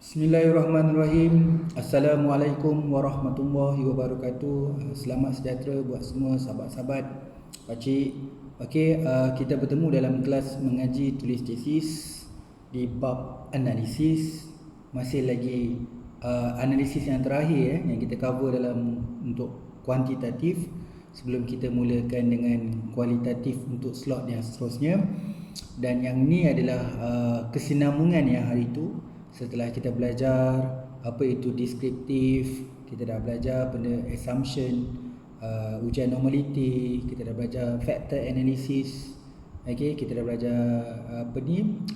Bismillahirrahmanirrahim. Assalamualaikum warahmatullahi wabarakatuh. Selamat sejahtera buat semua sahabat-sahabat, pakcik. Okey, kita bertemu dalam kelas mengaji tulis tesis di bab analisis. Masih lagi analisis yang terakhir yang kita cover dalam untuk kuantitatif sebelum kita mulakan dengan kualitatif untuk slot yang seterusnya. Dan yang ni adalah kesinambungan yang hari itu. Setelah kita belajar apa itu deskriptif, kita dah belajar benda assumption, ujian normality, kita dah belajar factor analysis, okay, kita dah belajar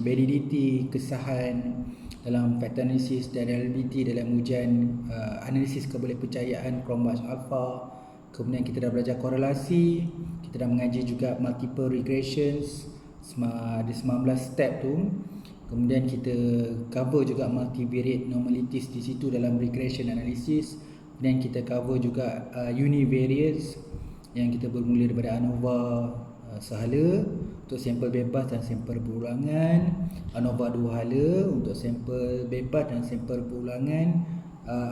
validity, kesahan dalam factor analysis dan reliability dalam ujian analisis kebolehpercayaan Cronbach alpha. Kemudian kita dah belajar korelasi, kita dah mengaji juga multiple regressions, ada 19 step tu. Kemudian kita cover juga multivariate normalities di situ dalam regression analysis. Dan kita cover juga univariates yang kita bermula daripada ANOVA sehala untuk sampel bebas dan sampel berulangan, ANOVA dua hala untuk sampel bebas dan sampel berulangan,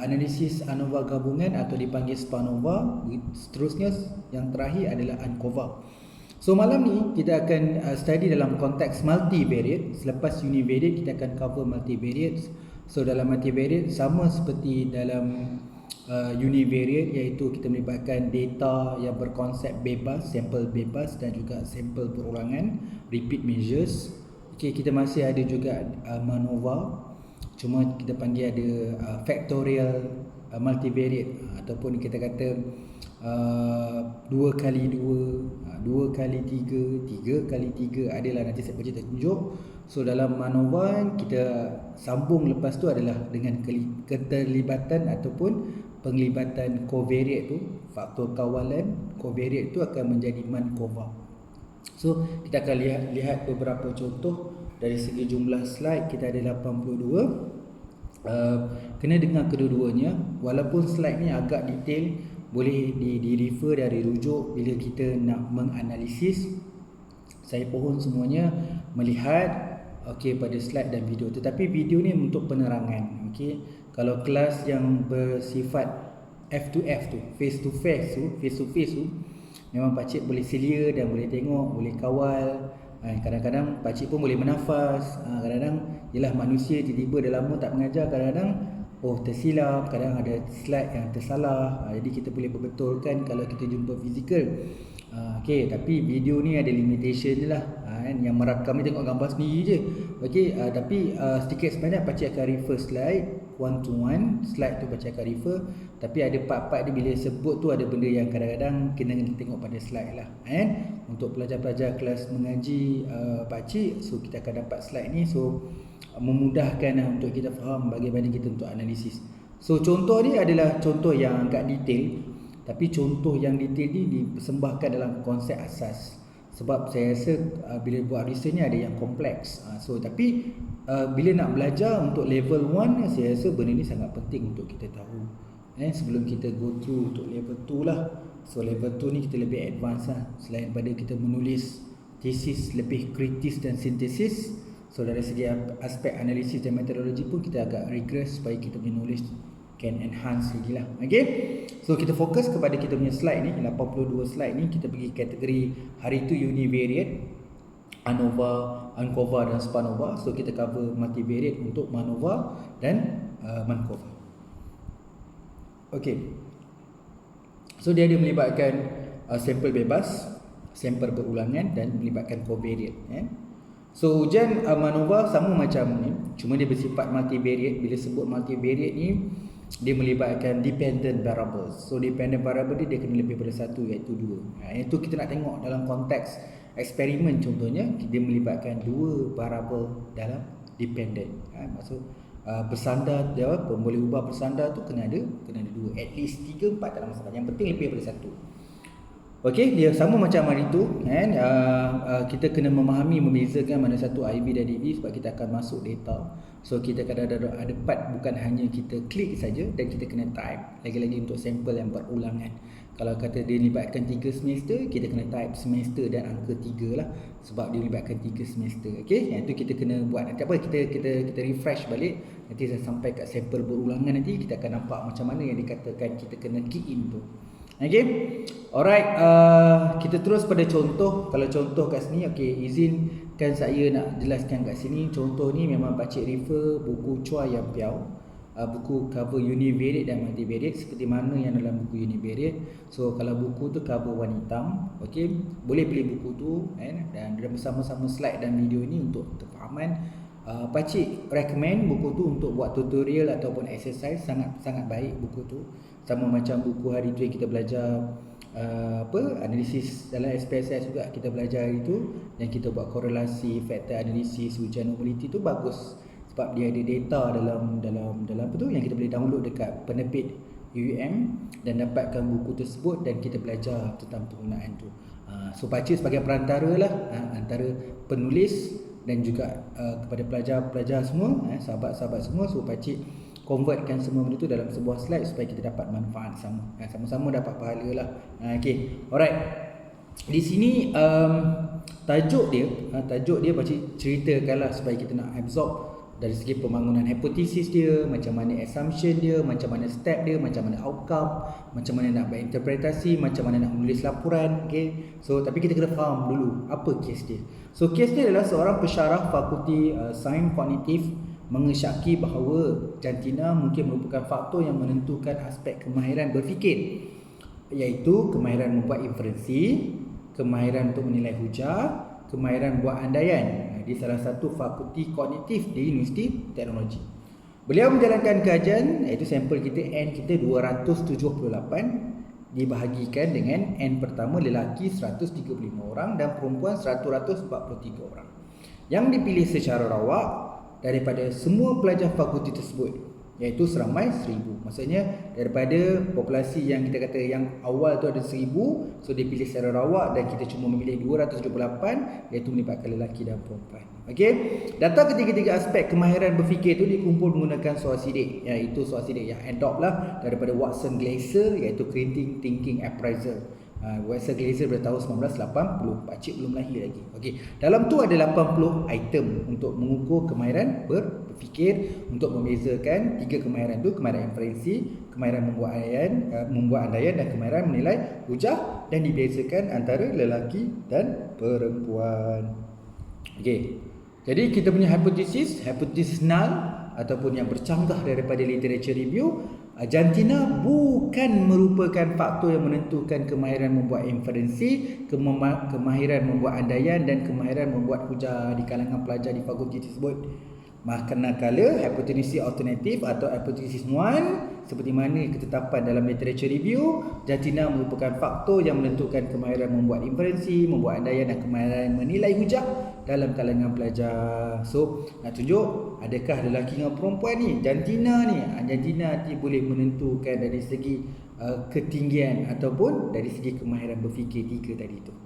analisis ANOVA gabungan atau dipanggil SPANOVA. Seterusnya yang terakhir adalah ANCOVA. So malam ni kita akan study dalam konteks multivariate. Selepas univariate kita akan cover multivariate. So dalam multivariate sama seperti dalam univariate, iaitu kita melibatkan data yang berkonsep bebas, sampel bebas dan juga sampel berulangan, repeat measures. Okay, kita masih ada juga MANOVA. Cuma kita panggil ada factorial multivariate ataupun kita kata 2 kali 2, 2 kali 3, 3 kali 3 adalah, nanti saya baca tunjuk. So dalam MANOVA kita sambung lepas tu adalah dengan keterlibatan ataupun penglibatan covariate tu, faktor kawalan covariate tu akan menjadi MANCOVA. So kita akan lihat beberapa contoh. Dari segi jumlah slide kita ada 82. Kena dengar kedua-duanya. Walaupun slide ni agak detail, boleh di-refer dari rujuk bila kita nak menganalisis. Saya pohon semuanya melihat pada slide dan video. Tetapi video ni untuk penerangan. Kalau kelas yang bersifat F2F tu, face to face tu, memang pakcik boleh selia dan boleh tengok, boleh kawal. Kadang-kadang pakcik pun boleh bernafas. Kadang-kadang ialah manusia tiba-tiba dah lama tak mengajar, kadang-kadang tersilap, kadang ada slide yang tersalah. Jadi kita boleh perbetulkan kalau kita jumpa fizikal. Tapi video ni ada limitation je lah. Yang merakam ni tengok gambar sendiri je. Tapi sedikit sebanyak pakcik akan refer slide one to one. Slide tu pakcik akan refer. Tapi ada part-part dia bila sebut tu ada benda yang kadang-kadang kena tengok pada slide lah. Untuk pelajar-pelajar kelas mengaji pakcik, so kita akan dapat slide ni. So memudahkan untuk kita faham bagaimana kita untuk analisis. So contoh ni adalah contoh yang agak detail. Tapi contoh yang detail ni dipersembahkan dalam konsep asas. Sebab saya rasa bila buat research ni ada yang kompleks. Tapi bila nak belajar untuk level 1, saya rasa benda ni sangat penting untuk kita tahu. Sebelum kita go through untuk level 2 lah. So level 2 ni kita lebih advance lah. Selain pada kita menulis tesis lebih kritis dan sintesis, so dari segi aspek analisis dan metodologi pun kita agak regress supaya kita boleh nulis can enhance lagi lah. So kita fokus kepada kita punya slide ni, 82 slide ni. Kita pergi kategori hari tu univariate, ANOVA, ANCOVA dan SPANOVA. So kita cover multivariate untuk MANOVA dan MANCOVA. So dia ada melibatkan sampel bebas, sampel berulangan dan melibatkan covariate. So ujian MANOVA sama macam ni, cuma dia bersifat multivariate. Bila sebut multivariate ni, dia melibatkan dependent variables. So dependent variable dia kena lebih daripada satu, iaitu 2. Itu kita nak tengok dalam konteks eksperimen. Contohnya dia melibatkan 2 variable dalam dependent. Maksud bersandar dia boleh ubah bersandar tu kena ada 2, at least 3, 4 tak ada masalah. Yang penting lebih daripada 1. Dia sama macam hari tu kita kena memahami, membezakan mana satu IB dan DB sebab kita akan masuk data. So kita akan ada part bukan hanya kita klik saja dan kita kena type, lagi-lagi untuk sampel yang berulangan. Kalau kata dia libatkan 3 semester, kita kena type semester dan angka 3 lah, sebab dia libatkan 3 semester. Okey, yang tu kita kena buat. Nanti apa, kita refresh balik. Nanti saya sampai kat sampel berulangan, nanti kita akan nampak macam mana yang dikatakan kita kena key in tu. Okey. Alright, kita terus pada contoh. Kalau contoh kat sini, okey, izinkan saya nak jelaskan kat sini. Contoh ni memang pakcik refer buku Chua Yang Piao, buku cover univariate dan multivariate seperti mana yang dalam buku univariate. So kalau buku tu cover warna hitam, okey, boleh beli buku tu dan bersama-sama slide dan video ini untuk kefahaman. Pakcik recommend buku tu untuk buat tutorial ataupun exercise. Sangat baik buku tu. Sama macam buku hari tu yang kita belajar analisis dalam SPSS juga kita belajar itu, yang kita buat korelasi, faktor analisis, ujian normaliti tu bagus sebab dia ada data dalam apa tu yang kita boleh download dekat penerbit UUM dan dapatkan buku tersebut dan kita belajar tentang penggunaan tu. So pakcik sebagai perantara lah antara penulis dan juga kepada pelajar-pelajar semua, sahabat-sahabat semua. So pakcik convertkan semua benda tu dalam sebuah slide supaya kita dapat manfaat sama. Sama-sama dapat pahala lah. Okay, alright. Di sini tajuk dia pakcik ceritakanlah supaya kita nak absorb dari segi pembangunan hipotesis dia, macam mana assumption dia, macam mana step dia, macam mana outcome, macam mana nak berinterpretasi, macam mana nak menulis laporan. Okay, so tapi kita kena faham dulu apa kes dia. So kes dia adalah seorang pensyarah fakulti sains kognitif mengesyaki bahawa jantina mungkin merupakan faktor yang menentukan aspek kemahiran berfikir, iaitu kemahiran membuat inferensi, kemahiran untuk menilai hujah, kemahiran buat andaian di salah satu fakulti kognitif di Universiti Teknologi. Beliau menjalankan kajian, iaitu sampel kita N kita 278 dibahagikan dengan N pertama lelaki 135 orang dan perempuan 143 orang yang dipilih secara rawak daripada semua pelajar fakulti tersebut, iaitu seramai 1000. Maksudnya daripada populasi yang kita kata yang awal tu ada 1000, so dipilih secara rawak dan kita cuma memilih 278, iaitu melibatkan lelaki dan perempuan. Okey, data ketiga-tiga aspek kemahiran berfikir tu dikumpul menggunakan soal sidik, iaitu soal sidik yang adopt lah daripada Watson Glaser, iaitu Critical Thinking Appraisal. Watson Glaser pada tahun 1980. Pakcik belum lahir lagi. Okey, dalam tu ada 80 item untuk mengukur kemahiran berfikir, untuk membezakan tiga kemahiran tu, kemahiran inferensi, kemahiran membuat andaian dan kemahiran menilai hujah, dan dibezakan antara lelaki dan perempuan. Okey, jadi kita punya hipotesis null ataupun yang bercanggah daripada literature review, jantina bukan merupakan faktor yang menentukan kemahiran membuat inferensi, kemahiran membuat andaian dan kemahiran membuat hujah di kalangan pelajar di fakulti tersebut. Manakala hipotesis alternatif atau hipotesis null seperti mana ketetapan dalam literature review, jantina merupakan faktor yang menentukan kemahiran membuat inferensi, membuat andaian dan kemahiran menilai hujah dalam kalangan pelajar. So nak tunjuk adakah lelaki dengan perempuan ni, jantina nanti boleh menentukan dari segi ketinggian ataupun dari segi kemahiran berfikir tiga tadi tu.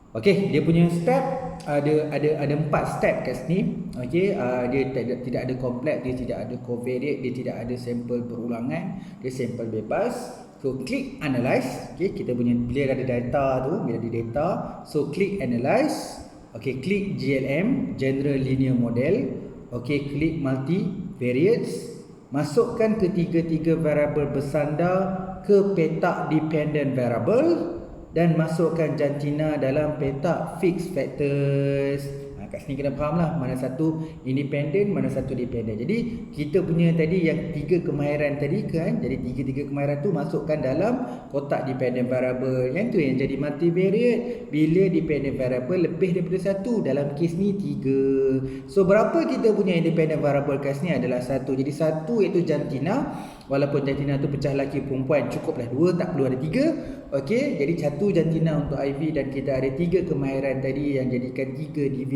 Okey, dia punya step ada 4 step kat sini. Okey, dia tidak ada kompleks, dia tidak ada covariate, dia tidak ada sampel berulangan, dia sampel bebas. So klik analyze. Okey, kita punya bila ada data tu, bila ada data, so klik analyze. Okey, klik GLM, General Linear Model. Okey, klik multivariates. Masukkan ketiga-tiga variabel bersandar ke petak dependent variable dan masukkan jantina dalam petak fixed factors. Kat sini kena faham lah mana satu independent, mana satu dependent. Jadi kita punya tadi yang tiga kemahiran tadi kan, jadi tiga kemahiran tu masukkan dalam kotak dependent variable. Yang tu yang jadi multivariate bila dependent variable lebih daripada satu. Dalam kes ni 3. So berapa kita punya independent variable kat sini adalah 1. Jadi 1 iaitu jantina. Walaupun jantina tu pecah lelaki perempuan, cukuplah 2, tak perlu ada 3. Okey, jadi 1 jantina untuk IV dan kita ada 3 kemahiran tadi yang jadikan 3 DV.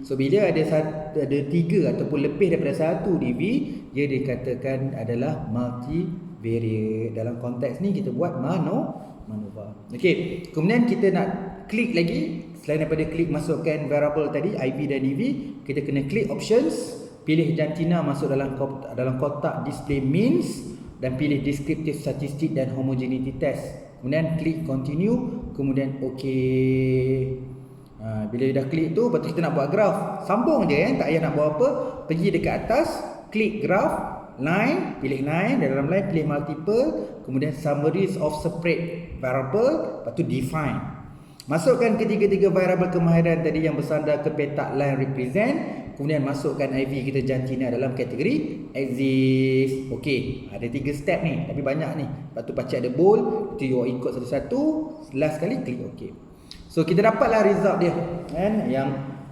So bila ada 3 ataupun lebih daripada 1 DV, dia dikatakan adalah multivariate. Dalam konteks ni kita buat manuver. Okey, kemudian kita nak klik lagi. Selain daripada klik masukkan variable tadi IV dan DV, kita kena klik options, pilih jantina masuk dalam kotak display means dan pilih descriptive statistic dan homogeneity test. kemudian klik continue, kemudian okey. Bila dah klik tu, lepas tu kita nak buat graf. Sambung je tak payah nak buat apa. Pergi dekat atas, klik graf, line, pilih line, dalam line pilih multiple, kemudian summaries of separate variable, lepas tu define. Masukkan ketiga-tiga variable kemahiran tadi yang bersandar ke petak line represent, kemudian masukkan IV kita jantina dalam kategori exist. Okey, ada 3 step ni, tapi banyak ni. Lepas tu pacik ada bold, tu you ikut satu-satu, last kali klik okey. So kita dapatlah result dia kan, yang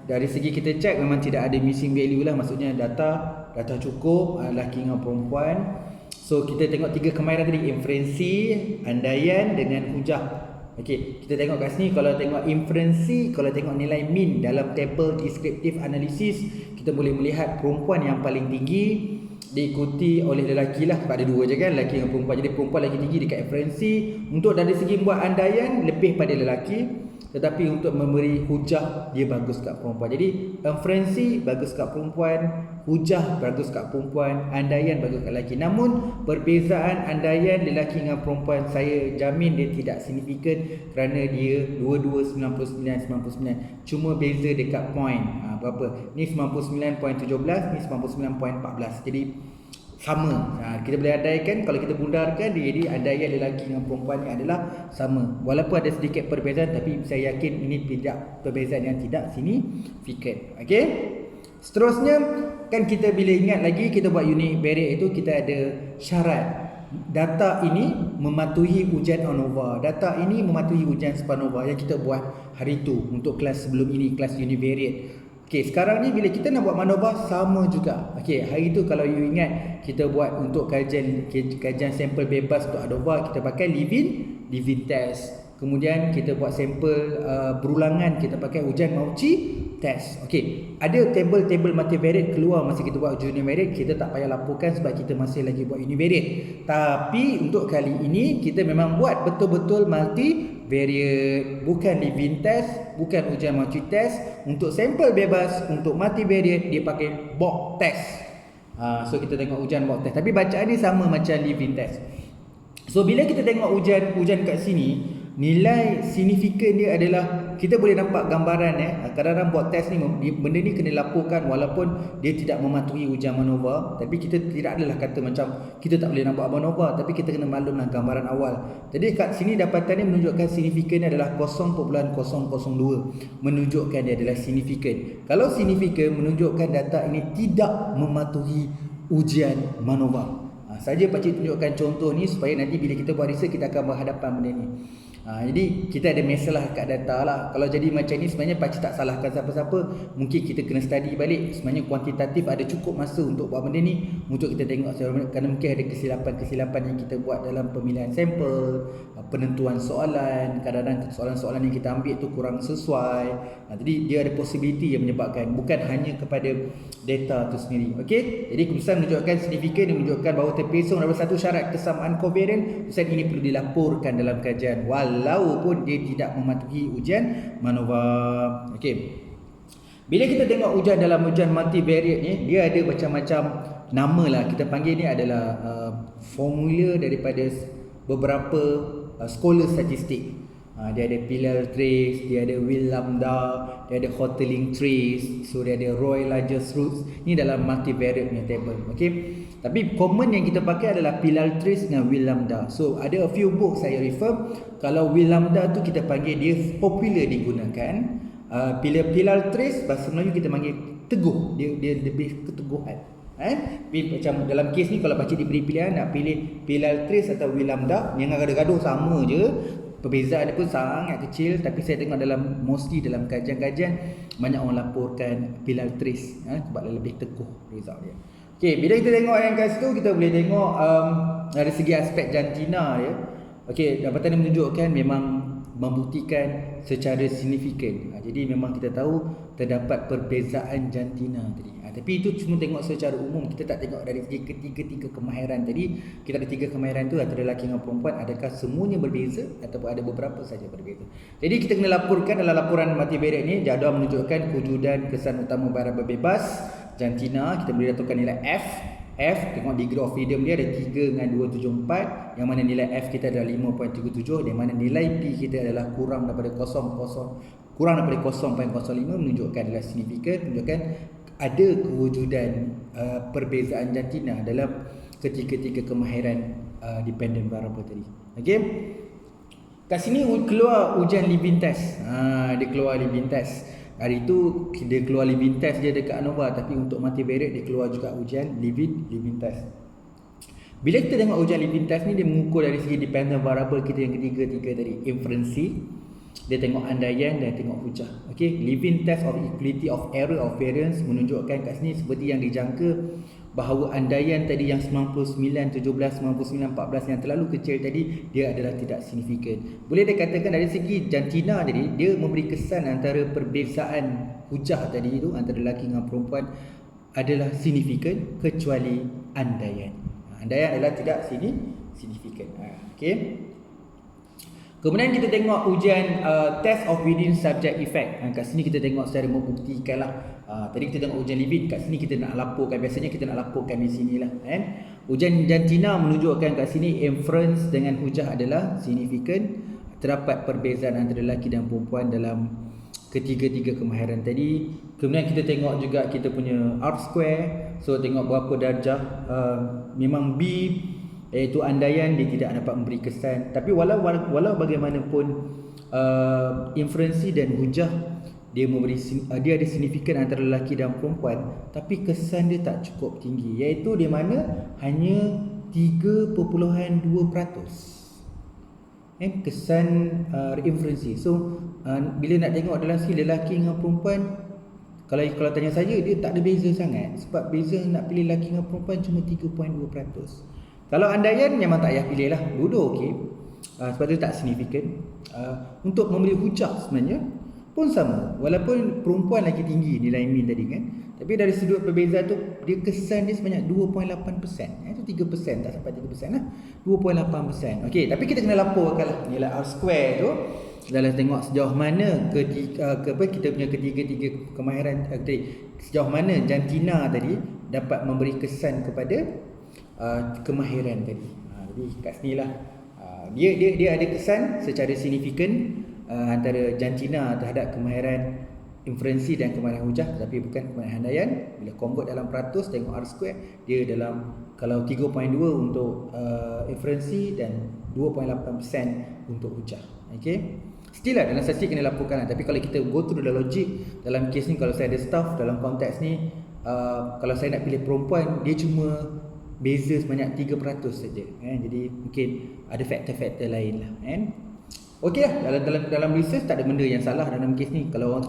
dari segi kita check memang tidak ada missing value lah, maksudnya data cukup, lelaki dengan perempuan. So kita tengok 3 kemahiran tadi, inferensi, andaian dengan hujah. Okey, kita tengok kat sini, kalau tengok inferensi, kalau tengok nilai min dalam table descriptive analysis, kita boleh melihat perempuan yang paling tinggi diikuti oleh lelaki lah, sebab ada 2 je kan, lelaki dengan perempuan. Jadi perempuan lagi tinggi dekat inferensi. Untuk dari segi buat andaian lebih pada lelaki, tetapi untuk memberi hujah dia bagus kat perempuan. Jadi inferensi bagus kat perempuan, hujah bagus kat perempuan, andaian bagus kat lelaki. Namun perbezaan andaian lelaki dengan perempuan, saya jamin dia tidak signifikan, kerana dia dua-dua 99. Cuma beza dekat point. Berapa? Ni 99.17, ni 99.14. Jadi sama. Kita boleh andaikan, kalau kita bundarkan dia, jadi andaian lelaki dengan perempuan ni adalah sama. Walaupun ada sedikit perbezaan, tapi saya yakin ini tidak perbezaan yang tidak signifikan. Okey. Seterusnya kan kita bila ingat lagi kita buat univariate itu, kita ada syarat. Data ini mematuhi ujian ANOVA. Data ini mematuhi ujian SPANOVA yang kita buat hari itu untuk kelas sebelum ini, kelas univariate. Okey, sekarang ni bila kita nak buat MANOVA sama juga. Okey, hari tu kalau you ingat kita buat untuk kajian sampel bebas untuk ANOVA, kita pakai Levin test. Kemudian kita buat sampel berulangan, kita pakai ujian Mauchi test. Okey, ada table multivariate keluar masa kita buat ujian univariate, kita tak payah laporkan sebab kita masih lagi buat univariate. Tapi untuk kali ini kita memang buat betul-betul multivariate, bukan Levin test, bukan ujian Mauchi test. Untuk sampel bebas, untuk multivariate dia pakai box test. So kita tengok ujian box test, tapi bacaan ni sama macam Levin test. So bila kita tengok ujian kat sini, nilai signifikan dia adalah, kita boleh nampak gambaran kadang-kadang buat test ni, benda ni kena laporkan walaupun dia tidak mematuhi ujian MANOVA. Tapi kita tidak adalah kata macam kita tak boleh nak buat MANOVA, tapi kita kena maklumlah gambaran awal. Jadi kat sini dapatan ni menunjukkan signifikan dia adalah 0.002, menunjukkan dia adalah signifikan. Kalau signifikan menunjukkan data ini tidak mematuhi ujian MANOVA. Saja pakcik tunjukkan contoh ni supaya nanti bila kita buat research kita akan berhadapan benda ni. Jadi kita ada masalah kat data lah. Kalau jadi macam ni sebenarnya pakcik tak salahkan siapa-siapa. Mungkin kita kena study balik. Sebenarnya kuantitatif ada cukup masa untuk buat benda ni, untuk kita tengok kerana mungkin ada kesilapan-kesilapan yang kita buat dalam pemilihan sampel, penentuan soalan. Kadang-kadang soalan-soalan yang kita ambil tu kurang sesuai. Jadi dia ada possibility yang menyebabkan, bukan hanya kepada data tu sendiri. Okey, jadi keputusan menunjukkan signifikan, dia menunjukkan bahawa terpesong dalam satu syarat kesamaan covariant. Keputusan ini perlu dilaporkan dalam kajian walaupun dia tidak mematuhi ujian MANOVA. Okey, bila kita tengok ujian dalam ujian multivariate ni, dia ada macam-macam nama lah. Kita panggil ni adalah formula daripada beberapa scholar statistik. Dia ada Pillar trace, dia ada Will lambda, dia ada Hotelling trace, so dia ada Roy largest roots. Ni dalam multivariate punya table. Okey, tapi common yang kita pakai adalah Pillar trace dengan Will lambda. So ada a few book saya refer. Kalau Will lambda tu kita panggil dia popular digunakan. Pillar trace bahasa Melayu kita panggil teguh, dia lebih keteguhan. Macam dalam kes ni kalau pakcik diberi pilihan nak pilih Pillar trace atau Will lambda, yang gaduh-gaduh sama je. Perbezaan dia pun sangat kecil, tapi saya tengok mostly dalam kajian-kajian banyak orang laporkan Pillar trace sebab lebih teguh result dia. Okey, bila kita tengok yang kat situ, kita boleh tengok dari segi aspek jantina dia. Okey, dapatan ini menunjukkan memang membuktikan secara signifikan. Jadi memang kita tahu terdapat perbezaan jantina tadi. Tapi itu cuma tengok secara umum, kita tak tengok dari segi ketiga kemahiran tadi. Kita ada 3 kemahiran tu antara lelaki dengan perempuan, adakah semuanya berbeza ataupun ada beberapa saja berbeza. Jadi kita kena laporkan dalam laporan multivariate ni, jadual menunjukkan kewujudan kesan utama variabel bebas jantina. Kita boleh datangkan nilai F. F, tengok degree of freedom dia ada 3 dengan 274, yang mana nilai F kita adalah 5.37, yang mana nilai P kita adalah kurang daripada 0.05 menunjukkan adalah signifikan, menunjukkan ada kewujudan perbezaan jantina dalam ketiga-tiga kemahiran dependent variable tadi. Okey. Kat sini keluar ujian living test. Dia keluar living test. Hari tu dia keluar living test dia dekat ANOVA, tapi untuk multivariate dia keluar juga ujian living test. Bila kita tengok ujian living test ni, dia mengukur dari segi dependent variable kita yang ketiga-tiga tadi, inferensi, dia tengok andaian dan tengok hujah. Okey, living test of equality of error of variance menunjukkan kat sini seperti yang dijangka bahawa andaian tadi yang 99, 17, 99, 14 yang terlalu kecil tadi dia adalah tidak signifikan. Boleh dikatakan dari segi jantina tadi dia memberi kesan antara perbezaan hujah tadi itu antara lelaki dengan perempuan adalah signifikan kecuali andaian. Andaian adalah tidak signifikan. Okey. Kemudian kita tengok ujian test of within subject effect. Kat sini kita tengok secara membuktikan lah. Tadi kita tengok ujian living, kat sini kita nak laporkan. Biasanya kita nak laporkan di sini lah. Ujian jantina menunjukkan kat sini inference dengan hujah adalah signifikan. Terdapat perbezaan antara lelaki dan perempuan dalam ketiga-tiga kemahiran tadi. Kemudian kita tengok juga kita punya R square. So tengok berapa darjah. Memang B, iaitu andaian dia tidak dapat memberi kesan. Tapi walau bagaimanapun inferensi dan hujah dia ada signifikan antara lelaki dan perempuan, tapi kesan dia tak cukup tinggi, iaitu di mana hanya 3.2%. Kesan inferensi. So bila nak tengok dalam segi lelaki dengan perempuan, kalau tanya saya, dia tak ada beza sangat. Sebab beza nak pilih lelaki dengan perempuan cuma 3.2%. Kalau andaian memang tak payah pilih lah, dua-dua okey. Sebab tu tak signifikan. Untuk memberi hujah sebenarnya pun sama, walaupun perempuan lagi tinggi nilai min tadi kan, tapi dari sudut perbezaan tu dia kesan dia sebanyak 2.8%. Itu 3%, tak sampai 3% lah, 2.8%. Okey, tapi kita kena laporkan lah nilai R square tu dalam tengok sejauh mana kita punya ketiga-tiga kemahiran tadi, sejauh mana jantina tadi dapat memberi kesan kepada kemahiran tadi. Jadi kat sini lah dia ada kesan secara signifikan antara jantina terhadap kemahiran inferensi dan kemahiran hujah, tetapi bukan kemahiran handaian. Bila convert dalam peratus, tengok R square, dia dalam kalau 3.2 untuk inferensi dan 2.8% untuk hujah. Okey, still lah dalam statistik kena laporkan lah. Tapi kalau kita go through the logic dalam kes ni, kalau saya ada staff dalam konteks ni, kalau saya nak pilih perempuan, dia cuma beza sebanyak 3% saja. Jadi mungkin ada faktor-faktor lain lah. Okey lah, dalam research tak ada benda yang salah dalam kes ni. Kalau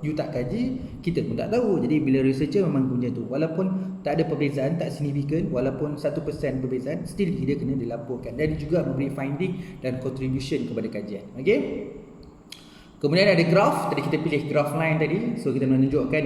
you tak kaji, kita pun tak tahu. Jadi bila researcher memang punya tu, walaupun tak ada perbezaan, tak signifikan, walaupun 1% perbezaan, still dia kena dilaporkan dan juga memberi finding dan contribution kepada kajian. Okey. Kemudian ada graf. Tadi kita pilih graf line tadi. So kita menunjukkan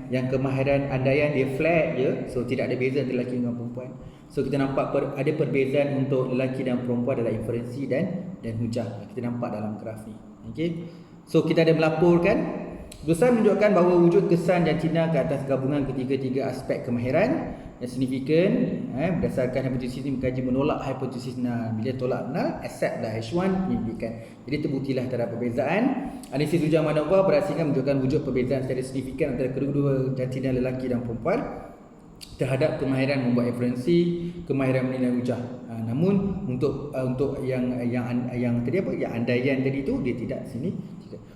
yang kemahiran andaian dia flat je. So tidak ada beza antara lelaki dengan perempuan. So kita nampak ada perbezaan untuk lelaki dan perempuan adalah inferensi dan hujah. Kita nampak dalam graf ni. Okey. So kita ada melaporkan. Dosen menunjukkan bahawa wujud kesan jantina ke atas gabungan ketiga-tiga aspek kemahiran yang signifikan berdasarkan hipotesis ini mengkaji menolak hipotesis null. Bila tolak null, accept dah H1 signifikan. Jadi terbuktilah terdapat perbezaan. Analisis ujian MANOVA berhasilkan menunjukkan wujud perbezaan secara signifikan antara kedua-dua jantina lelaki dan perempuan terhadap kemahiran membuat inferensi, kemahiran menilai hujah. Namun untuk yang tadi yang andaian tadi tu dia tidak sini.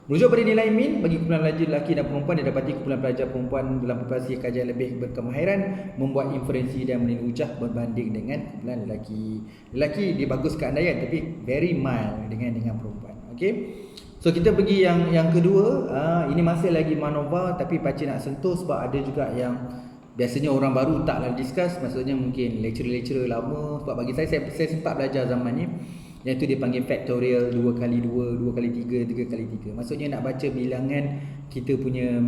Merujuk pada nilai min bagi kumpulan pelajar lelaki dan perempuan, didapati kumpulan pelajar perempuan dalam populasi kajian lebih berkemahiran membuat inferensi dan menilai hujah berbanding dengan kumpulan lelaki. Lelaki dia bagus ke andaian tapi very mild dengan perempuan. Okey. So kita pergi yang kedua, ini masih lagi MANOVA tapi pakcik nak sentuh sebab ada juga yang biasanya orang baru taklah discuss, maksudnya mungkin lecturer lama. Sebab bagi saya sempat belajar zaman ni, iaitu dia panggil factorial 2x2, 2x3, 3x3. Maksudnya nak baca bilangan kita punya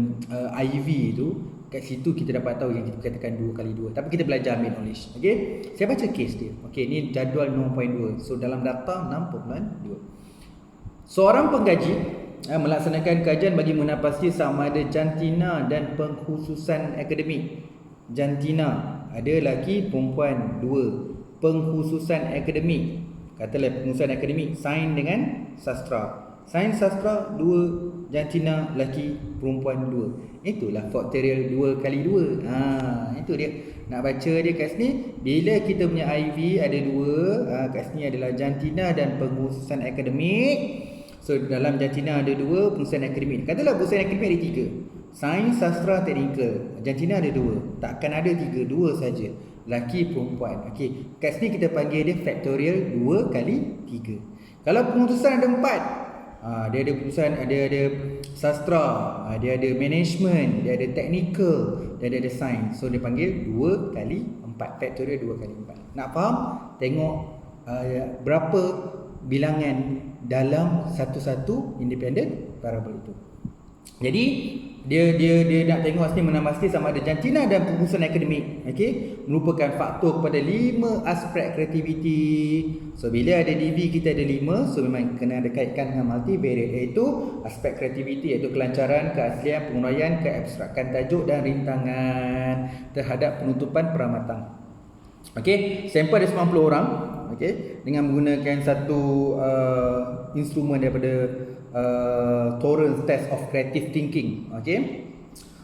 IV tu, kat situ kita dapat tahu yang kita katakan 2x2. Tapi kita belajar ambil knowledge. Okey. Saya baca case dia. Okey, ni jadual 0.2. So dalam data 6.2. Seorang pengkaji melaksanakan kajian bagi menapasi sama ada jantina dan pengkhususan akademik. Jantina ada lelaki, perempuan 2. Pengkhususan akademik, katalah pengkhususan akademik sains dengan sastra. Sains sastra 2, jantina lelaki, perempuan 2. Itulah faktorial 2 kali 2. Itu dia. Nak baca dia kat sini, bila kita punya IV ada 2, kat sini adalah jantina dan pengkhususan akademik. So dalam jantina ada 2, pengkhususan akademik. Katalah pengkhususan akademik ada 3. Sains, sastra, teknikal. Jantina ada 2. Takkan ada 3, 2 saja. Lelaki, perempuan. Okey, kat sini kita panggil dia faktorial 2 kali 3. Kalau pengkhususan ada 4, dia ada pengkhususan, ada sastra, dia ada management, dia ada teknikal, dia ada sains. So dia panggil 2 kali 4, faktorial 2 kali 4. Nak faham? Tengok berapa bilangan dalam satu-satu independent variable itu. Jadi dia nak tengok sini menambah sikit sama ada jantina dan pengkhususan akademik, okey, merupakan faktor kepada 5 aspek kreativiti. So bila ada DV kita ada 5, so memang kena ada kaitkan dengan multivariate, iaitu aspek kreativiti, iaitu kelancaran, keaslian, penguraian, keabstrakan tajuk dan rintangan terhadap penutupan peramatan. Okey, sampel ada 90 orang, okey, dengan menggunakan satu instrumen daripada Torrance Test of Creative Thinking. Okay,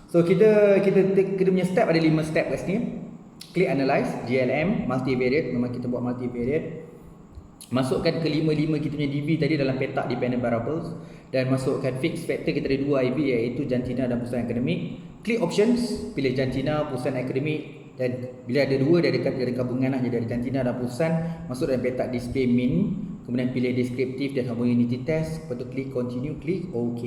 so kita punya step ada 5 step kat sini. Klik analyze, GLM, multivariate. Memang kita buat multivariate. Masukkan ke 5 kita punya DV tadi dalam petak dependent variables, dan masukkan fixed factor. Kita ada 2 IV, iaitu jantina dan pengkhususan akademik. Klik options, pilih jantina, pengkhususan akademik, dan bila ada 2 dia ada gabungan lah, jadi ada jantina dan pengkhususan. Masuk dalam petak display min, kemudian pilih descriptive dan homogeneity test. Lepas tu klik continue, klik OK.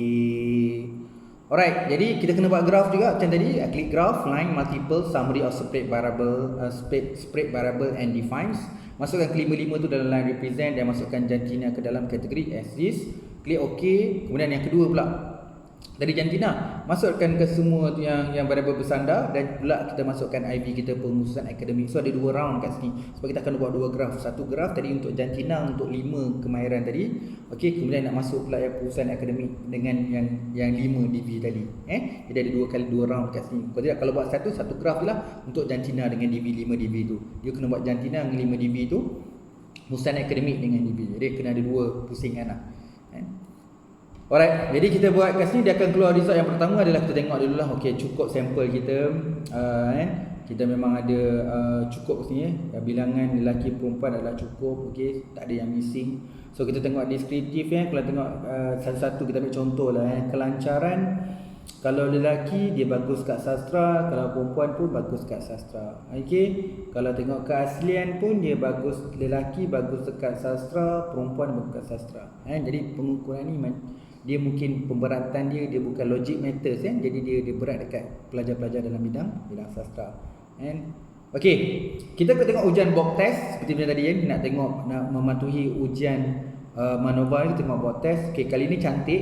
Alright, jadi kita kena buat graph juga macam tadi. Klik graph, line, multiple, summary of spread variable and defines. Masukkan kelima-lima tu dalam line represent dan masukkan jantina ke dalam kategori as is. Klik OK. Kemudian yang kedua pula, dari jantina masukkan ke semua yang variable bersandar, dan pula kita masukkan IV kita pengkhususan akademik. So ada 2 round kat sini sebab kita akan buat 2 graf. Satu graf tadi untuk jantina untuk 5 kemahiran tadi. Okey, kemudian nak masuk pula yang pengkhususan akademik dengan yang 5 DV tadi. Jadi ada 2 kali 2 round kat sini. Kalau tidak, kalau buat satu graf lah untuk jantina dengan DV 5 DV tu. Dia kena buat jantina dengan 5 DV tu, pengkhususan akademik dengan DV. Jadi kena ada 2 pusingan lah. Alright, jadi kita buat kat sini, dia akan keluar result yang pertama adalah kita tengok dulu lah. Okey, cukup sampel kita. Kita memang ada cukup kat sini. Bilangan lelaki perempuan adalah cukup. Okey, tak ada yang missing. So kita tengok deskriptif Kalau tengok satu-satu kita ambil contoh lah. Kelancaran, kalau lelaki dia bagus kat sastra, kalau perempuan pun bagus kat sastra. Okey, kalau tengok keaslian pun dia bagus, lelaki bagus dekat sastra, perempuan bagus kat sastra. Jadi pengukuran ni dia mungkin pemberatan dia bukan logic matters, jadi dia berat dekat pelajar-pelajar dalam bidang sastra. Okey, kita akan tengok ujian box test seperti macam tadi nak tengok, nak mematuhi ujian MANOVA, kita tengok box test. Okey, kali ni cantik,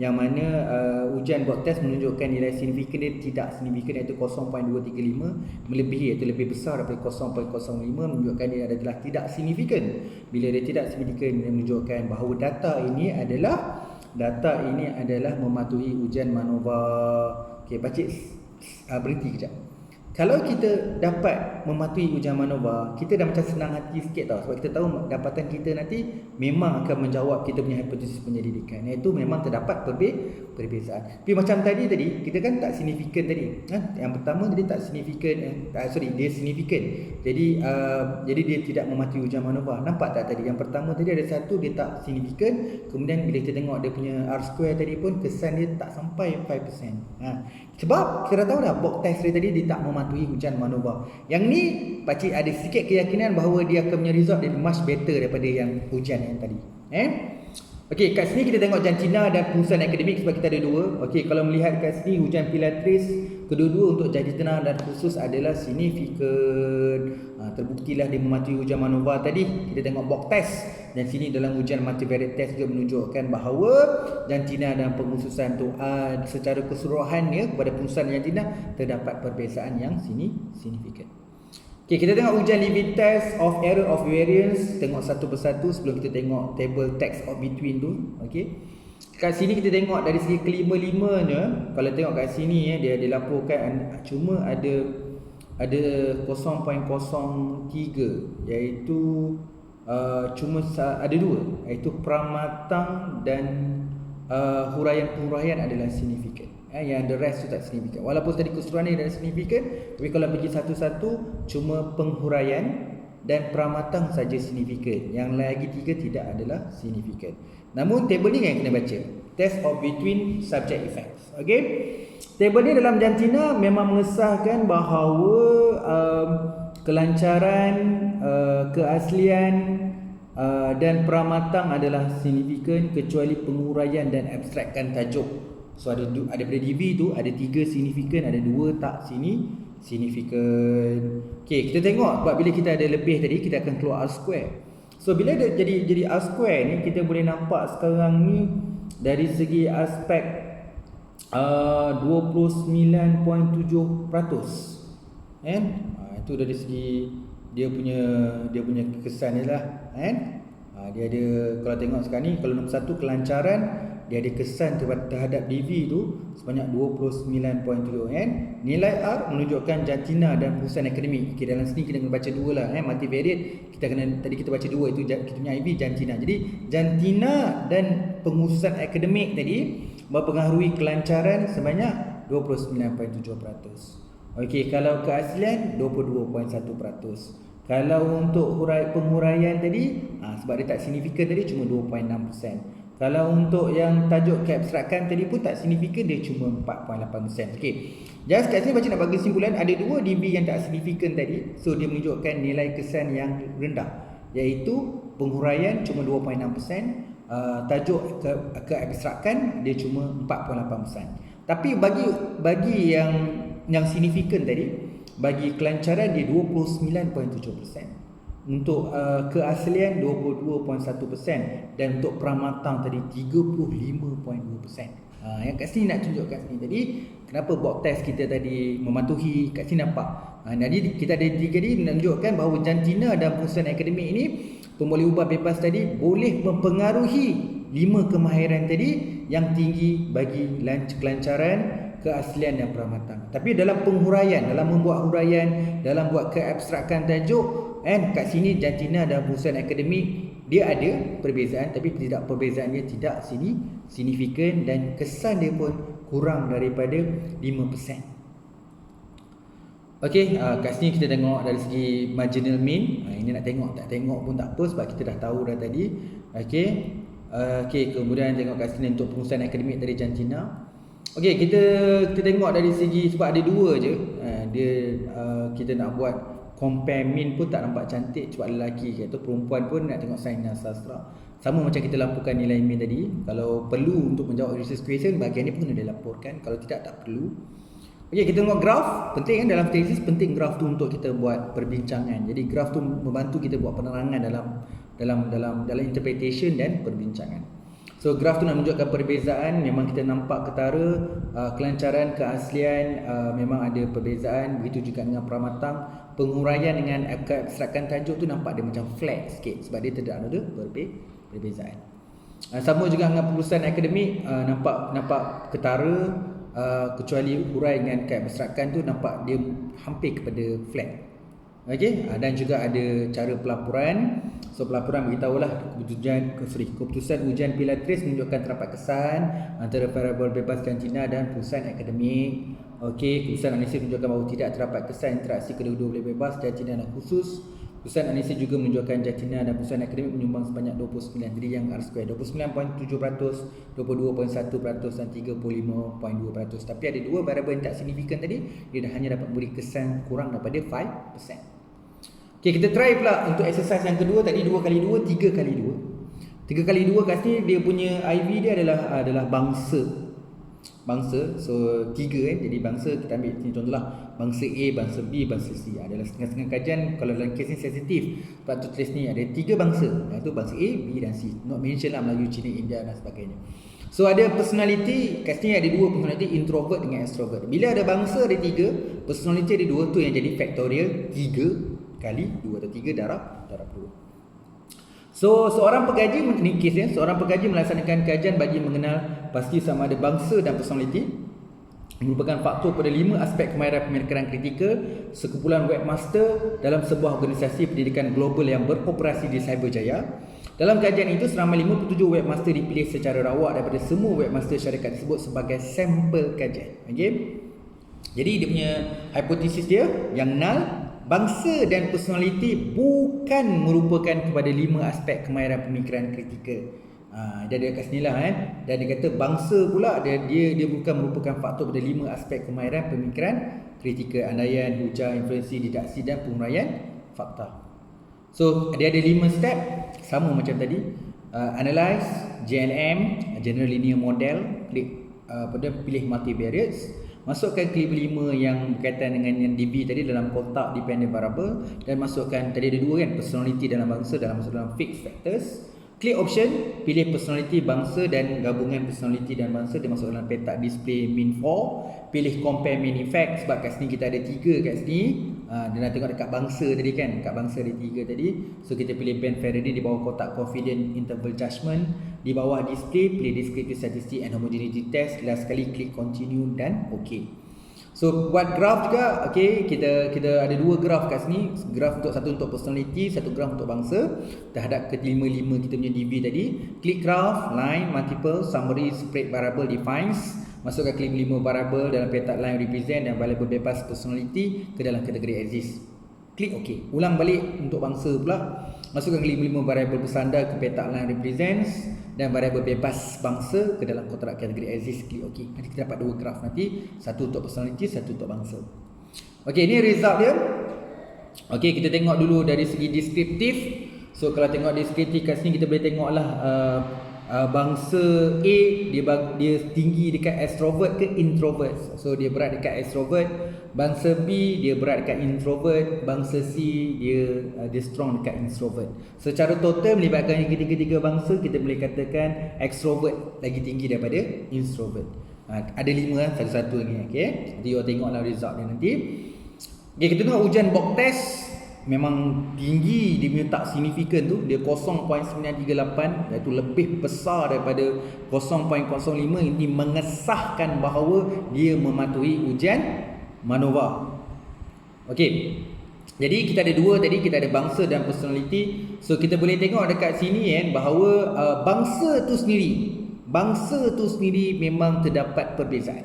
yang mana ujian box test menunjukkan nilai signifikan dia tidak signifikan, iaitu 0.235, melebihi iaitu lebih besar daripada 0.05, menunjukkan dia adalah tidak signifikan. Bila dia tidak signifikan, dia menunjukkan bahawa data ini adalah mematuhi ujian MANOVA. Okey, pakcik berhenti kejap. Kalau kita dapat mematuhi ujian MANOVA, kita dah macam senang hati sikit tau. Sebab kita tahu dapatan kita nanti memang akan menjawab kita punya hipotesis penyelidikan, iaitu memang terdapat perbezaan. Tapi macam tadi kita kan tak signifikan tadi. Yang pertama tadi tak signifikan, dia signifikan. Jadi dia tidak mematuhi ujian MANOVA. Nampak tak tadi? Yang pertama tadi ada satu dia tak signifikan. Kemudian bila kita tengok dia punya R-square tadi pun kesan dia tak sampai 5%. Sebab kita dah tahu dah box test dia tadi dia tak mematuhi ujian MANOVA. Yang ni pakcik ada sikit keyakinan bahawa dia akan punya result dia much better daripada yang ujian yang tadi. Okey, kat sini kita tengok jantina dan pengkhususan akademik sebab kita ada 2. Okey, kalau melihat kat sini ujian Pilatres, kedua-dua untuk jantina dan khusus adalah signifikan. Terbuktilah dia mematuhi ujian MANOVA tadi. Kita tengok box test, dan sini dalam ujian multivariate test juga menunjukkan bahawa jantina dan pengkhususan tu secara keseluruhannya kepada pengkhususan jantina terdapat perbezaan yang signifikan. Okay, kita tengok ujian Levy test of error of variance. Tengok satu persatu sebelum kita tengok table text of between tu. Okay, kat sini kita tengok dari segi kelima-limanya. Kalau tengok kat sini dia dilaporkan cuma ada ada 0.03, iaitu cuma ada dua, iaitu pramatang dan huraian-huraian adalah signifikan. Yang the rest tu tak signifikan. Walaupun tadi keseluruhan ni adalah signifikan, tapi kalau pergi satu-satu, cuma penghuraian dan pramatang saja signifikan. Yang lagi tiga tidak adalah signifikan. Namun table ni yang kena baca. Test of between subject effects. Okay. Table ni dalam jantina memang mengesahkan bahawa kelancaran, keaslian dan pramatang adalah signifikan kecuali penguraian dan abstrakkan tajuk. So ada pada DV tu ada 3 signifikan, ada 2 tak signifikan. Okey, kita tengok sebab bila kita ada lebih tadi kita akan keluar R square. So bila jadi R square ni kita boleh nampak sekarang ni dari segi aspek 29.7%. Kan? Itu dari segi dia punya kesan dia lah, kan? Dia ada, kalau tengok sekarang ni, kalau nombor 1 kelancaran, dia ada kesan terhadap DV tu sebanyak 29.7, kan? Nilai R menunjukkan jantina dan perusahaan akademik. Okay, dalam sini kita kena baca dua lah, multivariate. Tadi kita baca dua, itu kita punya IV, jantina. Jadi jantina dan pengurusan akademik tadi mempengaruhi kelancaran sebanyak 29.7%. Okey, kalau keaslian 22.1%. Kalau untuk penguraian tadi, sebab dia tak signifikan tadi, cuma 2.6%. Kalau untuk yang tajuk keabstrakan tadi pun tak signifikan, dia cuma 4.8%. Okey. Just kat sini baca nak bagi kesimpulan, ada 2 DV yang tak signifikan tadi. So dia menunjukkan nilai kesan yang rendah, iaitu penghuraian cuma 2.6%, tajuk keabstrakan dia cuma 4.8%. Tapi bagi yang signifikan tadi, bagi kelancaran dia 29.7%. Untuk keaslian 22.1% dan untuk pramatang tadi 35.2%. Yang kat sini nak tunjuk kat sini tadi, kenapa buat test kita tadi mematuhi, kat sini nampak. Jadi kita ada 3 ni menunjukkan bahawa jantina dan perusahaan akademik ini, pemboleh ubah bebas tadi boleh mempengaruhi 5 kemahiran tadi yang tinggi bagi kelancaran, keaslian dan pramatang. Tapi dalam penghuraian, dalam membuat huraian, dalam buat keabstrakan tajuk, kat sini jantina dan perusahaan akademik dia ada perbezaan, tapi perbezaannya tidak signifikan dan kesan dia pun kurang daripada 5%. Okey, kat sini kita tengok dari segi marginal mean. Ini nak tengok tak tengok pun tak apa sebab kita dah tahu dah tadi. Okey. Kemudian tengok kat sini untuk perusahaan akademik dari jantina. Okey, kita tengok dari segi, sebab ada 2 je. Kita nak buat compare mean pun tak nampak cantik sebab lelaki atau perempuan pun nak tengok sains dan sastra. Sama macam kita laporkan nilai mean tadi. Kalau perlu untuk menjawab research question, bahagian ni pun kena dilaporkan. Kalau tidak, tak perlu. Okey, kita tengok graf. Penting kan dalam tesis, penting graf tu untuk kita buat perbincangan. Jadi graf tu membantu kita buat penerangan dalam interpretation dan perbincangan. So graf tu nak menunjukkan perbezaan. Memang kita nampak ketara, kelancaran, keaslian memang ada perbezaan. Begitu juga dengan pramatang. Penghuraian dengan keabstrakan tajuk tu nampak dia macam flat sikit sebab dia tidak ada perbezaan. Sama juga dengan perusahaan akademik, nampak ketara, kecuali hurai dengan keabstrakan tu nampak dia hampir kepada flat. Okey, dan juga ada cara pelaporan. So pelaporan beritahulah keputusan ujian Pilatres menunjukkan terdapat kesan antara variabel bebas jantina dan perusahaan akademik. Okey, keputusan analisis menunjukkan bahawa tidak terdapat kesan interaksi kedua-dua boleh bebas jantina dan khusus. Keputusan analisis juga menunjukkan jantina dan perusahaan akademik menyumbang sebanyak 29. Jadi yang R square 29.7%, 22.1% dan 35.2%. Tapi ada 2 variabel yang tak signifikan tadi, dia hanya dapat beri kesan kurang daripada 5%. Okey, kita try pula untuk exercise yang kedua tadi, 2x2, 3x2. 3x2 kat sini dia punya IV dia adalah bangsa. So 3 kan, jadi bangsa kita ambil sini contohlah bangsa A, bangsa B, bangsa C. Adalah setengah-setengah kajian kalau dalam kes ni sensitif. Sebab tu tulis ni ada 3 bangsa, iaitu bangsa A, B dan C. Not mention lah Melayu, Cina, India dan sebagainya. So ada personality, kat sini ada 2 personality, introvert dengan extrovert. Bila ada bangsa ada 3, personality ada 2, tu yang jadi factorial 3 kali 2 atau 3 darab 2. So seorang pengkaji, ni kes seorang pengkaji melaksanakan kajian bagi mengenal pasti sama ada bangsa dan personality. merupakan faktor pada 5 aspek kemahiran pemikiran kritikal sekumpulan webmaster dalam sebuah organisasi pendidikan global yang beroperasi di Cyberjaya. Dalam kajian itu, seramai 57 webmaster dipilih secara rawak daripada semua webmaster syarikat tersebut sebagai sampel kajian. Okay? Jadi dia punya hipotesis dia yang null, bangsa dan personaliti bukan merupakan kepada 5 aspek kemahiran pemikiran kritikal. Dia kat sini lah dan dia kata bangsa pula dia bukan merupakan faktor pada 5 aspek kemahiran pemikiran kritikal: andaian, hujah, inferensi, didaksi dan penguraian fakta. So dia ada 5 step sama macam tadi. Analyze, JLM, General Linear Model, pilih multivariates, masukkan kelima-lima yang berkaitan dengan yang DB tadi dalam kotak dependent variable, dan masukkan tadi ada 2 kan, personality dalam bangsa masuk dalam fixed factors. Klik option, pilih personality bangsa dan gabungan personality dan bangsa, dia masuk dalam petak display min 4. Pilih compare min effect, sebab kat sini kita ada 3 kat sini. Dia nak tengok dekat bangsa tadi kan, kat bangsa ada 3 tadi. So kita pilih band Faraday di bawah kotak confident interval judgment. Di bawah display, pilih descriptive statistic and homogeneity test. Last sekali klik continue dan OK. So buat graf juga, okay, kita ada 2 graf kat sini. Graf satu untuk personality, satu graf untuk bangsa terhadap kelima-lima kita punya DB tadi. Klik graph, line, multiple, summary, spread variable defines. Masukkan kelima-lima variable dalam petak line represent dan variable bebas personality ke dalam kategori exist. Klik OK. Ulang balik untuk bangsa pula. Masukkan kelima-lima variable bersandar ke petak line represents dan variable bebas bangsa ke dalam kotak kategori exist. Klik OK. Nanti kita dapat 2 graf nanti, satu untuk personality, satu untuk bangsa. Okey, ini result dia. Okey, kita tengok dulu dari segi deskriptif. So kalau tengok deskriptif kat sini kita boleh tengoklah bangsa A dia tinggi dekat extrovert ke introvert. So dia berat dekat extrovert. Bangsa B dia berat dekat introvert. Bangsa C dia strong dekat introvert. Secara total melibatkan yang ketiga-tiga bangsa, kita boleh katakan extrovert lagi tinggi daripada introvert. Ada 5 kan, satu-satu ni. Okey, nanti you tengoklah result dia nanti. Okey, kita tengok ujian mock test. Memang tinggi dia punya tak signifikan tu, dia 0.938, iaitu lebih besar daripada 0.05. Ini mengesahkan bahawa dia mematuhi ujian MANOVA. Okey, jadi kita ada 2 tadi, kita ada bangsa dan personality. So kita boleh tengok dekat sini bahawa bangsa tu sendiri memang terdapat perbezaan,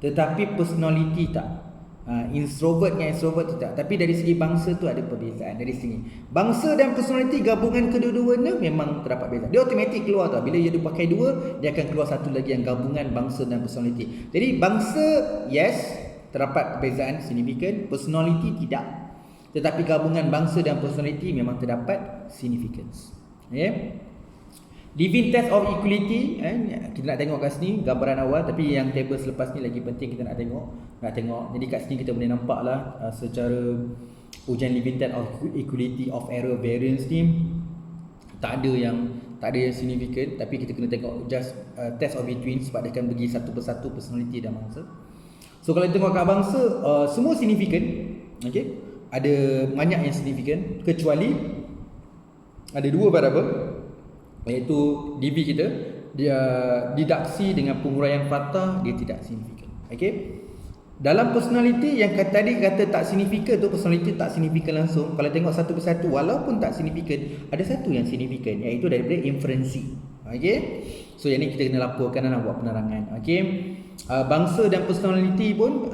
tetapi personality tak. Introvert dengan extrovert tu tak. Tapi dari segi bangsa tu ada perbezaan. Dari sini bangsa dan personality gabungan kedua-duanya memang terdapat beza. Dia automatik keluar tau. Bila dia pakai 2, dia akan keluar satu lagi yang gabungan bangsa dan personality. Jadi bangsa yes, terdapat perbezaan signifikan. Personality tidak. Tetapi gabungan bangsa dan personality memang terdapat significance. Okay? Living test of equality, kita nak tengok kat sini gambaran awal, tapi yang table selepas ni lagi penting kita nak tengok. Jadi kat sini kita boleh nampak lah secara ujian living test of equality of error variance ni tak ada yang signifikan, tapi kita kena tengok just test of between sebab dia akan bagi satu persatu personality dan bangsa. So kalau tengok kat bangsa semua signifikan, okey. Ada banyak yang signifikan kecuali ada 2 variable, iaitu DB kita, dia didaksi dengan penguraian fakta dia tidak signifikan. Okey. Dalam personality yang tadi kata tak signifikan tu, personality tak signifikan langsung. Kalau tengok satu persatu walaupun tak signifikan, ada satu yang signifikan, iaitu daripada inferensi. Okey. So yang ni kita kena laporkan dan buat penerangan. Okey. Bangsa dan personality pun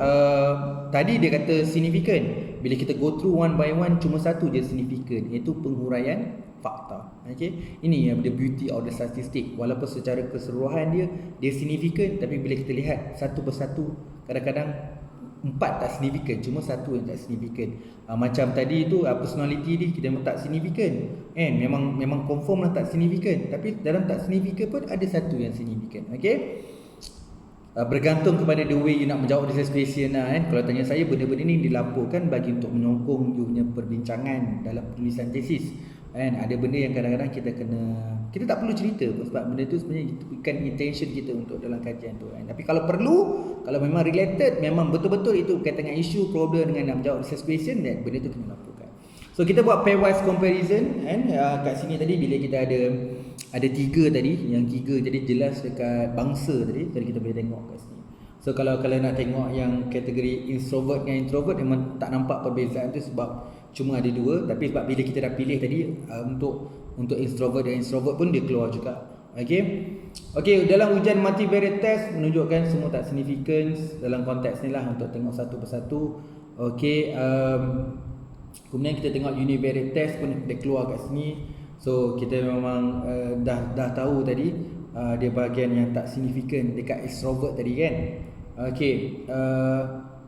tadi dia kata signifikan. Bila kita go through one by one, cuma satu je signifikan, iaitu penguraian fakta. Okey, ini yang the beauty of the statistic. Walaupun secara keseluruhan dia signifikan, tapi bila kita lihat satu persatu, kadang-kadang 4 tak signifikan, cuma satu yang tak signifikan. Macam tadi tu personality ni kita tak signifikan, memang confirm lah tak signifikan, tapi dalam tak signifikan pun ada satu yang signifikan. Okey, bergantung kepada the way you nak menjawab this question lah. Kalau tanya saya, benda-benda ni dilaporkan bagi untuk menyokong you punya perbincangan dalam penulisan tesis. Ada benda yang kadang-kadang kita tak perlu cerita pun, sebab benda tu sebenarnya itu bukan intention kita untuk dalam kajian tu. Tapi kalau perlu, kalau memang related, memang betul-betul itu berkaitan dengan isu, problem dengan nak menjawab research question, dan benda tu kena laporkan. So kita buat pairwise comparison kat sini tadi, bila kita ada 3 tadi, yang 3 jadi jelas dekat bangsa tadi kita boleh tengok kat sini. So kalau nak tengok yang kategori extrovert dengan introvert, memang tak nampak perbezaan tu sebab cuma ada dua. Tapi sebab bila kita dah pilih tadi untuk extrovert dan introvert pun dia keluar juga. Okey, dalam ujian multivariate test menunjukkan semua tak signifikan dalam konteks ni lah, untuk tengok satu persatu. Okey, kemudian kita tengok univariate test pun dia keluar kat sini. So kita memang dah tahu tadi dia bahagian yang tak signifikan dekat extrovert tadi kan. Okey,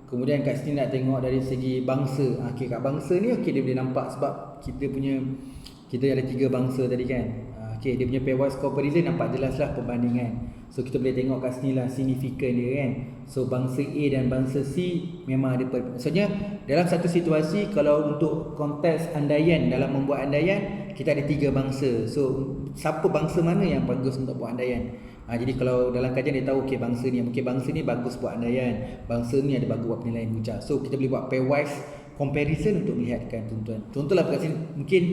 kemudian kat sini nak tengok dari segi bangsa. Okey, kat bangsa ni dia boleh nampak sebab kita ada 3 bangsa tadi kan. Okey, dia punya pairwise comparison nampak jelas lah perbandingan. So kita boleh tengok kat sini lah signifikan dia kan. So bangsa A dan bangsa C memang ada maksudnya dalam satu situasi, kalau untuk konteks andaian, dalam membuat andaian kita ada 3 bangsa. So siapa bangsa mana yang bagus untuk buat andaian? Jadi kalau dalam kajian dia tahu bangsa ni bagus buat andaian, bangsa ni ada bagus buat penilaian hujah. So kita boleh buat pairwise comparison untuk melihatkan tuan-tuan. Contohlah kat sini mungkin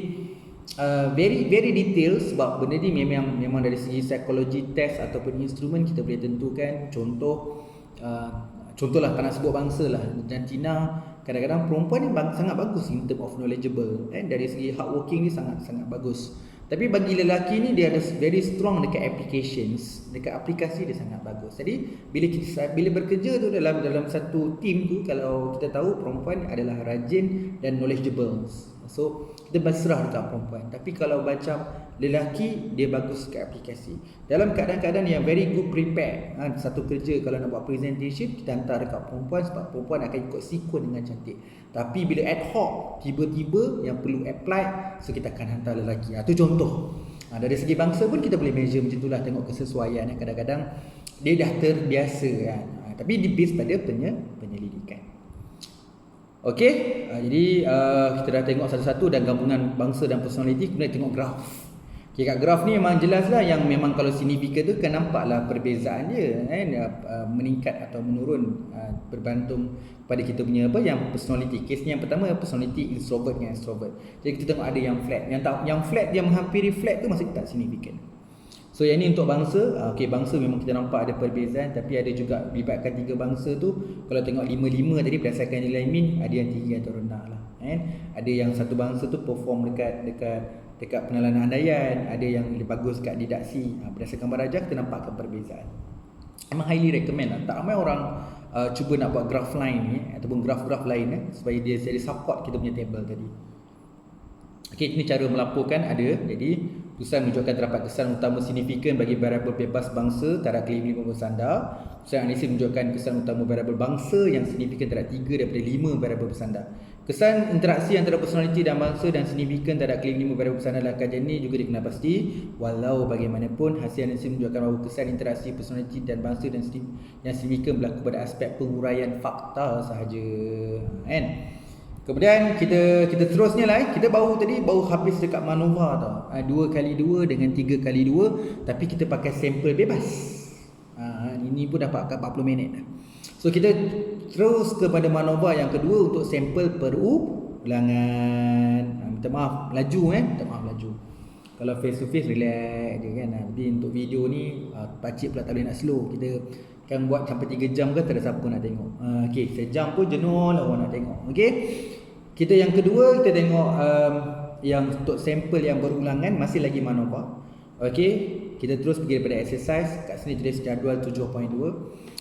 very detail sebab benda ni memang dari segi psikologi test ataupun instrumen kita boleh tentukan. Contohlah tak nak sebut bangsa lah, Argentina kadang-kadang perempuan ni sangat bagus in term of knowledgeable, dari segi hardworking ni sangat bagus. Tapi bagi lelaki ni dia ada very strong dekat applications, dekat aplikasi dia sangat bagus. Jadi bila bekerja tu dalam satu team tu, kalau kita tahu perempuan adalah rajin dan knowledgeable, so kita berserah dekat perempuan. Tapi kalau macam lelaki, dia bagus ke aplikasi. Dalam keadaan-keadaan yang very good prepared, satu kerja kalau nak buat presentation, kita hantar dekat perempuan sebab perempuan akan ikut sequence dengan cantik. Tapi bila ad hoc, tiba-tiba yang perlu apply, so kita akan hantar lelaki. Itu contoh. Dari segi bangsa pun kita boleh measure macam itulah, tengok kesesuaian. Kadang-kadang dia dah terbiasa kan. Tapi di base pada penyelidikan. Okey, jadi kita dah tengok satu-satu dan gabungan bangsa dan personality. Kemudian tengok graf. Okay, kat graf ni memang jelas lah, yang memang kalau signifikan tu kan nampaklah perbezaan dia kan, meningkat atau menurun bergantung pada kita punya yang personality. Kes ni yang pertama personality introvert dengan extrovert. Jadi kita tengok ada yang flat, yang flat dia menghampiri flat tu maksudnya tak signifikan. So yang ni untuk bangsa. Bangsa memang kita nampak ada perbezaan, tapi ada juga libatkan 3 bangsa tu. Kalau tengok 5-5 tadi berdasarkan nilai min, ada yang tinggi atau rendah lah kan. Ada yang satu bangsa tu perform dekat penilaian andaian, ada yang lebih bagus kat didaksi. Berdasarkan barajah kita nampakkan perbezaan. Memang highly recommend lah. Tak ramai orang cuba nak buat graph line ni ataupun graf-graf lain supaya dia jadi support kita punya table tadi. Okey, ini cara melaporkan ada. Jadi tulisan menunjukkan terdapat kesan utama signifikan bagi variabel bebas bangsa terhadap klaim 5 bersandar. Tulisan analisis menunjukkan kesan utama variabel bangsa yang signifikan terhadap 3 daripada 5 variabel bersandar. Kesan interaksi antara personaliti dan bangsa dan signifikan terhadap klaim 5 variabel bersandar dalam kajian ini juga dikenal pasti. Walau bagaimanapun, hasil analisis menunjukkan bahawa kesan interaksi personaliti dan bangsa dan yang signifikan berlaku pada aspek penguraian fakta sahaja. Kan? Kemudian kita terusnya lah. Kita baru habis dekat MANOVA tau. 2x2 dengan 3x2, tapi kita pakai sampel bebas. Ini pun dapat 40 minit dah. So kita terus kepada MANOVA yang kedua untuk sampel perulangan. Minta maaf laju laju. Kalau face to face relax je kan. Tapi untuk video ni pakcik pula tak boleh nak slow. Kita kan buat sampai 3 jam kan, tak ada siapa nak tengok. Okey, sejam pun jenuh lah orang nak tengok. Okey. Kita yang kedua kita tengok yang untuk sampel yang berulangan, masih lagi MANOVA. Okey, kita terus pergi daripada exercise. Kat sini tulis jadual 7.2.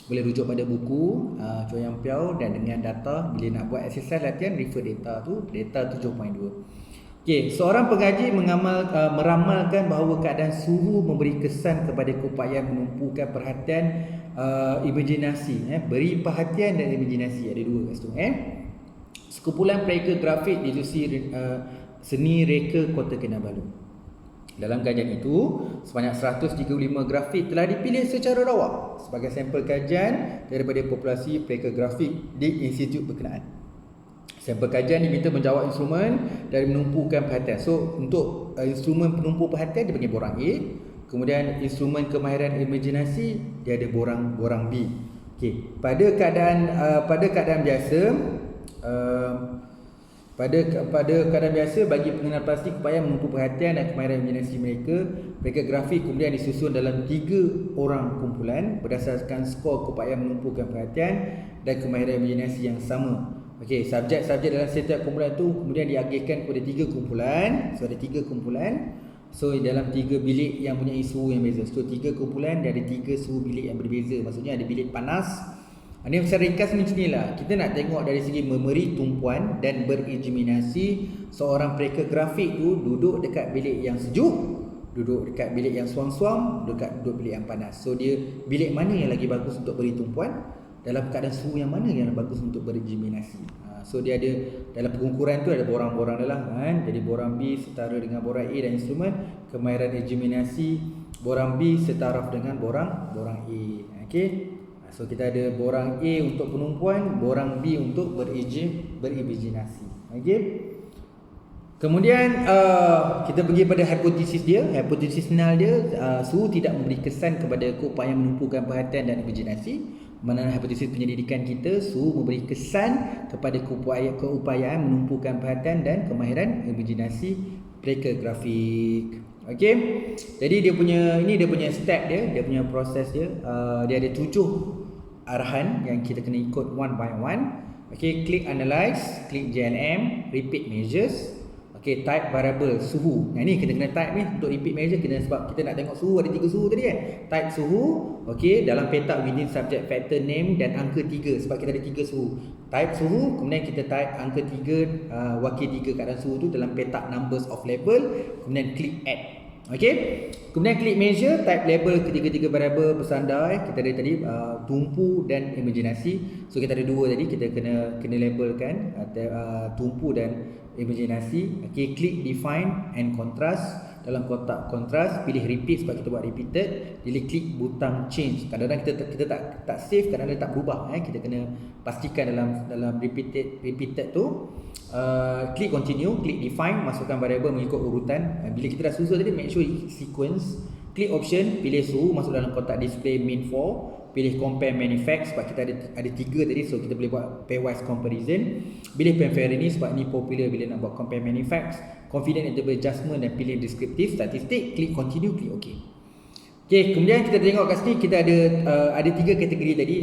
Boleh rujuk pada buku Chua Yang Piao, dan dengan data bila nak buat exercise latihan refer data tu, data 7.2. Okey, seorang pengaji meramalkan bahawa keadaan suhu memberi kesan kepada keupayaan menumpukan perhatian imajinasi. Beri perhatian dan imajinasi, ada dua kat situ. Sekumpulan reka grafik di Jurusi Seni Reka Kota Kinabalu. Dalam kajian itu, sebanyak 135 grafik telah dipilih secara rawak sebagai sampel kajian daripada populasi reka grafik di institut berkenaan. Sampel kajian diminta menjawab instrumen dan menumpukan perhatian. So, untuk instrumen penumpu perhatian dia panggil borang A. Kemudian instrumen kemahiran imajinasi dia ada borang B. Okey, pada keadaan biasa, Pada keadaan biasa, bagi pengenal plastik upaya menumpu perhatian dan kemahiran imaginasi mereka grafik kemudian disusun dalam 3 orang kumpulan berdasarkan skor keupayaan menumpukan perhatian dan kemahiran imaginasi yang sama. Okey, subjek-subjek dalam setiap kumpulan itu kemudian diagihkan kepada 3 kumpulan. So ada 3 kumpulan. So dalam 3 bilik yang punya suhu yang berbeza. So 3 kumpulan dia ada 3 suhu bilik yang berbeza. Maksudnya ada bilik panas. Ini secara ringkas macam inilah. Kita nak tengok dari segi memori tumpuan dan berimaginasi seorang pereka grafik tu duduk dekat bilik yang sejuk, duduk dekat bilik yang suam-suam, duduk bilik yang panas. So dia bilik mana yang lagi bagus untuk beri tumpuan, dalam keadaan suhu yang mana yang bagus untuk berimaginasi. So dia ada dalam pengukuran tu ada borang-borang dalam kan. Jadi borang B setara dengan borang A dan instrumen, kemahiran imaginasi borang B setaraf dengan borang A. Okey. So kita ada borang A untuk penumpuan, borang B untuk berimajinasi. Okey. Kemudian kita pergi pada hipotesis dia. Hipotesis nil dia, suhu tidak memberi kesan kepada keupayaan menumpukan perhatian dan imajinasi. Mana hipotesis penyelidikan kita, suhu memberi kesan kepada keupayaan menumpukan perhatian dan kemahiran imajinasi pereka grafik. Okey. Jadi dia punya step dia punya proses dia. Dia ada 7 arahan yang kita kena ikut one by one. Okey, click analyze, click JLM, repeat measures. Okey, type variable suhu. Yang ni kita kena type ni untuk repeat measure kena, sebab kita nak tengok suhu, ada 3 suhu tadi kan. Type suhu, okey, dalam petak within subject factor name dan angka 3 sebab kita ada 3 suhu. Type suhu, kemudian kita type angka 3, wakil 3 keadaan suhu tu dalam petak numbers of level, kemudian klik add. Okey. Kemudian klik measure, type label ketiga-tiga variable bersandar kita ada tadi tumpu dan imajinasi. So kita ada 2 tadi, kita kena labelkan tumpu dan imajinasi. Okey, klik define and contrast. Dalam kotak kontras pilih repeat sebab kita buat repeated. Pilih klik butang change. Kadang-kadang kita tak save, kadang-kadang tak berubah kita kena pastikan dalam repeated tu. Klik continue, klik define, masukkan variable mengikut urutan. Bila kita dah susun tadi, make sure sequence. Klik option, pilih suhu, masuk dalam kotak display min 4. Pilih compare manifest sebab kita ada 3 tadi, so kita boleh buat pairwise comparison. Pilih Penferrini sebab ni popular bila nak buat compare manifest. Confident interval adjustment dan pilih descriptive statistik. Klik continue, klik OK. Okay, kemudian kita tengok kat sini kita ada 3 kategori tadi.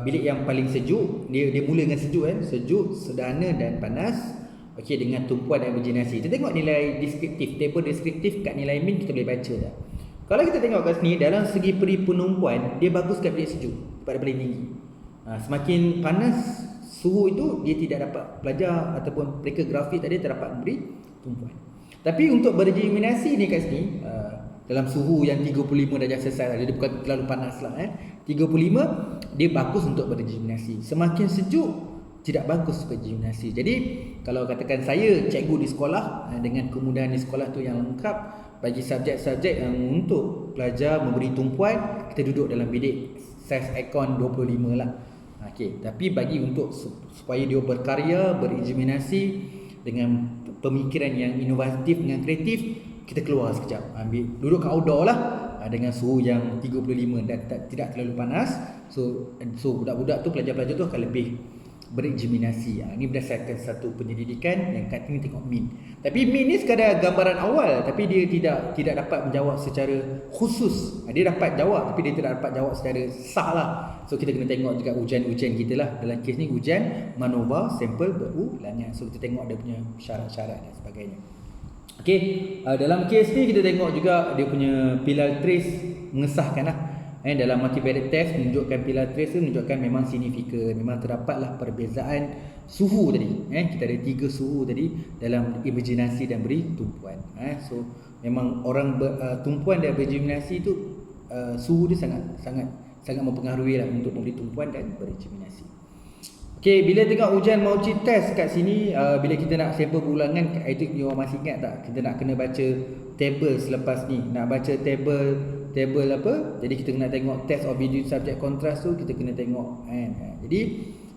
Bilik yang paling sejuk, dia mula dengan sejuk kan, sejuk, sederhana dan panas. Okey, dengan tumpuan dan imajinasi. Kita tengok nilai deskriptif, table deskriptif kat nilai min kita boleh baca dah. Kalau kita tengok kat sini, dalam segi peri penumpuan, dia bagus kat bilik sejuk pada paling tinggi. Semakin panas suhu itu, dia tidak dapat pelajar ataupun pereka grafik tadi tak dapat memberi tumpuan. Tapi untuk berimaginasi ni kat sini, dalam suhu yang 35 darjah Celsius, dia bukan terlalu panas lah 35, dia bagus untuk berimaginasi. Semakin sejuk, tidak bagus berimaginasi. Jadi kalau katakan saya cikgu di sekolah, dengan kemudahan di sekolah tu yang lengkap, bagi subjek-subjek yang untuk pelajar memberi tumpuan, kita duduk dalam bilik saiz aircon 25 lah. Okey, tapi bagi untuk supaya dia berkarya, berimajinasi dengan pemikiran yang inovatif dengan kreatif, kita keluar sekejap, duduk kat outdoor lah dengan suhu yang 35 dan tidak terlalu panas. So budak-budak tu, pelajar-pelajar tu akan lebih berimajinasi. Ini berdasarkan satu penyelidikan yang kat sini tengok min. Tapi min ni sekadar gambaran awal, tapi dia tidak dapat menjawab secara khusus. Dia dapat jawab tapi dia tidak dapat jawab secara sah lah. So kita kena tengok juga ujian-ujian kita lah. Dalam kes ni ujian MANOVA sampel berulangan. So kita tengok dia punya syarat-syarat dan sebagainya. Okey, dalam kes ni kita tengok juga dia punya pilar trace mengesahkan lah. Dalam multivariate test menunjukkan pilar trace tu menunjukkan memang signifikan, memang terdapatlah perbezaan suhu tadi. Kita ada 3 suhu tadi dalam imajinasi dan beri tumpuan. So memang orang tumpuan dan berimajinasi tu suhu dia sangat mempengaruhi lah untuk memberi tumpuan dan berimajinasi. Okey, bila tengok ujian multi-test kat sini, bila kita nak sampel berulangan, itu you masih ingat tak? Kita nak kena baca table selepas ni. Nak baca table apa? Jadi kita kena tengok test of video subject contrast tu, kita kena tengok Jadi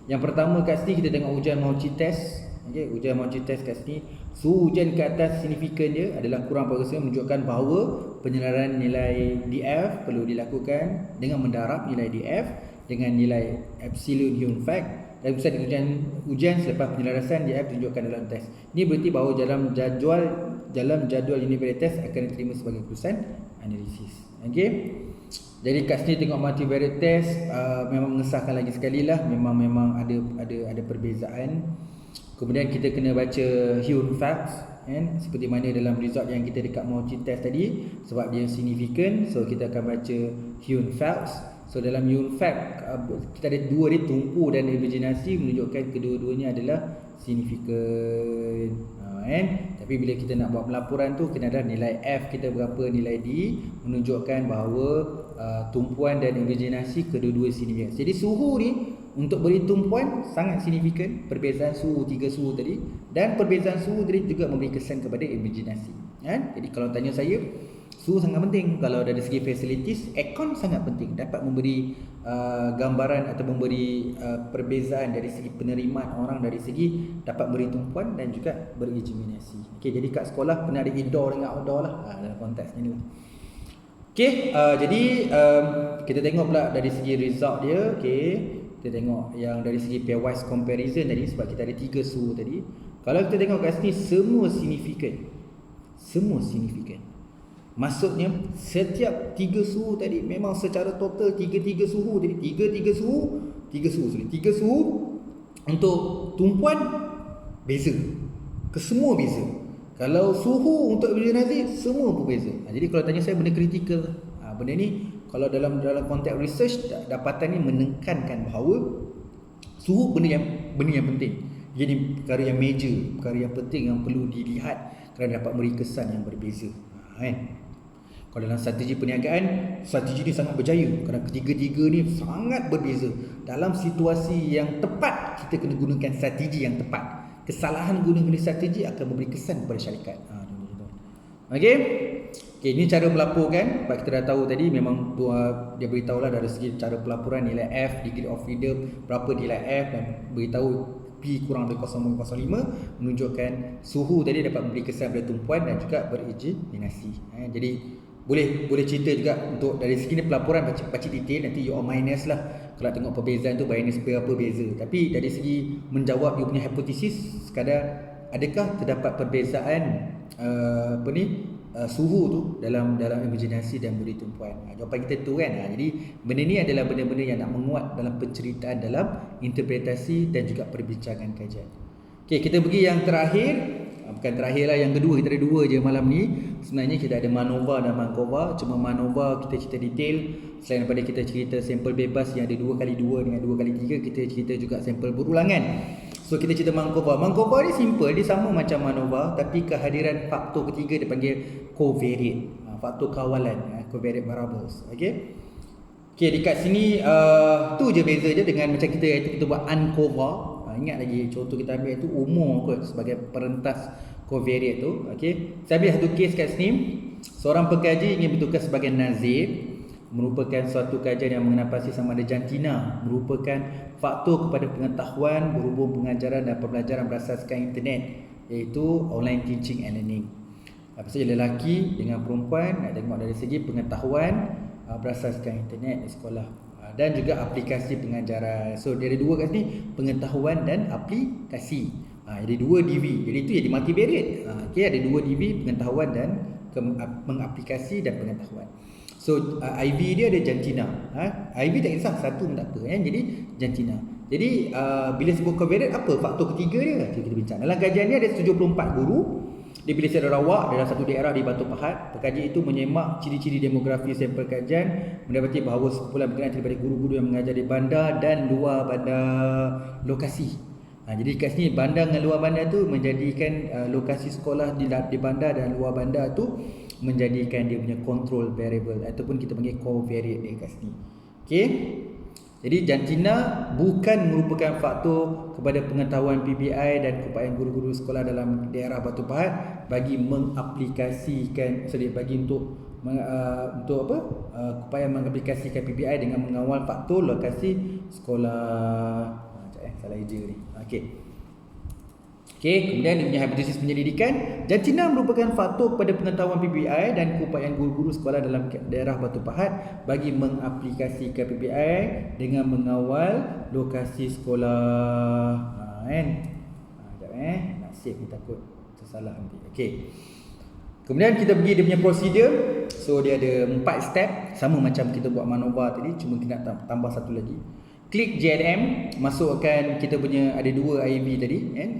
yang pertama kat sini kita tengok ujian multi-test. Okey, ujian multi-test kat sini, suhu ujian ke atas signifikan dia adalah kurang progresif, menunjukkan bahawa penyelaran nilai DF perlu dilakukan dengan mendarab nilai DF dengan nilai absolute unit fact. dan pusat ujian selepas penyelarasan DIF tunjukkan dalam test. Ini berarti bahawa dalam jadual univariate test akan diterima sebagai keputusan analisis. Okey. Jadi kat sini tengok multivariate test memang mengesahkan lagi sekali lah, memang ada perbezaan. Kemudian kita kena baca Hume facts kan, seperti mana dalam result yang kita dekat multi test tadi, sebab dia signifikan, so kita akan baca Hume facts. So dalam Hume fact kita ada dua dia, tumpu dan imaginasi, menunjukkan kedua-duanya adalah signifikan kan. Tapi bila kita nak buat pelaporan tu kena ada nilai F kita berapa, nilai D menunjukkan bahawa tumpuan dan imaginasi kedua-dua signifikan. Jadi suhu ni untuk beri tumpuan sangat signifikan, perbezaan suhu 3 suhu tadi, dan perbezaan suhu tadi juga memberi kesan kepada imaginasi kan. Jadi kalau tanya saya, suhu sangat penting. Kalau dari segi facilities, aircon sangat penting, dapat memberi gambaran atau memberi perbezaan dari segi penerimaan orang, dari segi dapat beri tumpuan dan juga berimaginasi. Okey, jadi kat sekolah pernah ada indoor dengan outdoor lah dalam konteks ni lah. Okey, jadi kita tengok pula dari segi result dia. Okey, kita tengok yang dari segi pairwise comparison tadi, sebab kita ada 3 suhu tadi. Kalau kita tengok kat sini, semua signifikan. Maksudnya setiap 3 suhu tadi memang secara total 3 suhu tadi, 3 suhu untuk tumpuan beza. Kesemua beza. Kalau suhu untuk imaginasi semua pun beza. Jadi kalau tanya saya, benda kritikal. Benda ni kalau dalam konteks research, dapatan ni menekankan bahawa suhu benda yang penting. Jadi perkara yang major, perkara yang penting yang perlu dilihat kerana dapat memberi kesan yang berbeza. Kalau dalam strategi perniagaan, strategi ni sangat berjaya kerana ketiga-tiga ni sangat berbeza. Dalam situasi yang tepat, kita kena gunakan strategi yang tepat. Kesalahan gunakan strategi akan memberi kesan kepada syarikat. Okey. Okey, ini cara melaporkan. Sebab kita dah tahu tadi, memang dia beritahulah dari segi cara pelaporan, nilai F, degree of freedom, berapa nilai F, dan beritahu P kurang dari 0.05 menunjukkan suhu tadi dapat memberi kesan pada tumpuan dan juga berimaginasi. Jadi boleh cerita juga untuk dari segi ni pelaporan baca detail, nanti you all minus lah kalau tengok perbezaan tu minus berapa beza. Tapi dari segi menjawab you punya hipotesis, sekadar adakah terdapat perbezaan suhu tu dalam imaginasi dan beri tumpuan. Jawapan kita tu kan. Jadi benda ni adalah benda-benda yang nak menguat dalam penceritaan, dalam interpretasi dan juga perbincangan kajian. Okey, kita pergi yang terakhir. Bukan terakhir lah, yang kedua. Kita ada 2 je malam ni. Sebenarnya kita ada MANOVA dan MANCOVA. Cuma MANOVA kita cerita detail. Selain daripada kita cerita sampel bebas yang ada 2x2 dengan 2x3, kita cerita juga sampel berulangan. So kita cerita MANCOVA. MANCOVA ni simple, dia sama macam MANOVA, tapi kehadiran faktor ketiga dipanggil covariate, faktor kawalan, covariate variables. Okey. Okey, dekat sini tu je beza je dengan macam kita buat UNCOVA. Ingat lagi contoh kita ambil tu umur kot sebagai perentas covariate tu. Okey. Saya ambil satu kes kat sini. Seorang pengkaji ingin bertukar sebagai nazir, merupakan suatu kajian yang mengenapasi sama ada jantina, merupakan faktor kepada pengetahuan berhubung pengajaran dan pembelajaran berasaskan internet, iaitu online teaching and learning. Apa saja lelaki dengan perempuan nak tengok dari segi pengetahuan berasaskan internet di sekolah dan juga aplikasi pengajaran. So dia ada 2 kat sini, pengetahuan dan aplikasi. Ada 2 DV. Jadi itu jadi multivariate. Okey, ada 2 DV, pengetahuan dan mengaplikasi dan pengetahuan. So IV dia ada jantina. IV tak kisah, satu pun tak apa kan. Jadi jantina. Jadi bila sebut covariate, apa faktor ketiga dia? Kita bincang. Dalam kajian ni ada 74 guru. Dia pilih secara rawak dalam satu daerah di Batu Pahat. Pekaji itu menyemak ciri-ciri demografi sampel kajian, mendapati bahawa sekumpulan berkenaan daripada guru-guru yang mengajar di bandar dan luar bandar lokasi. Jadi kat sini bandar dengan luar bandar tu menjadikan lokasi sekolah di bandar dan luar bandar tu menjadikan dia punya control variable ataupun kita panggil covariate dia kat sini. Okey. Jadi jantina bukan merupakan faktor kepada pengetahuan PBI dan keupayaan guru-guru sekolah dalam daerah Batu Pahat bagi mengaplikasikan keupayaan mengaplikasikan PBI dengan mengawal faktor lokasi sekolah. Salah eja ni. Okey. Okey, kemudian dia punya hipotesis penyelidikan, jantina merupakan faktor pada pengetahuan PBI dan keupayaan guru-guru sekolah dalam daerah Batu Pahat bagi mengaplikasikan PBI dengan mengawal lokasi sekolah. Kan? Sekejap nak save ni takut tersalah nanti. Okey. Kemudian kita pergi dia punya prosedur. So dia ada 4 step, sama macam kita buat Manova tadi, cuma kita nak tambah satu lagi. Klik JNM, masukkan kita punya ada 2 IAB tadi kan,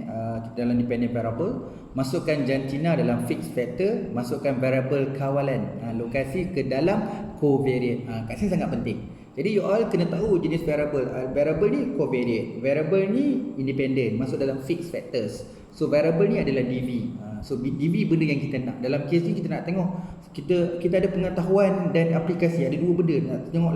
dalam dependent variable, masukkan jantina dalam fixed factor, masukkan variable kawalan lokasi ke dalam covariate. Kat sini sangat penting. Jadi you all kena tahu jenis variable. Variable ni covariate, variable ni independent, masuk dalam fixed factors. So variable ni adalah DV. So DV benda yang kita nak. Dalam kes ni kita nak tengok kita ada pengetahuan dan aplikasi, ada 2 benda. Nak tengok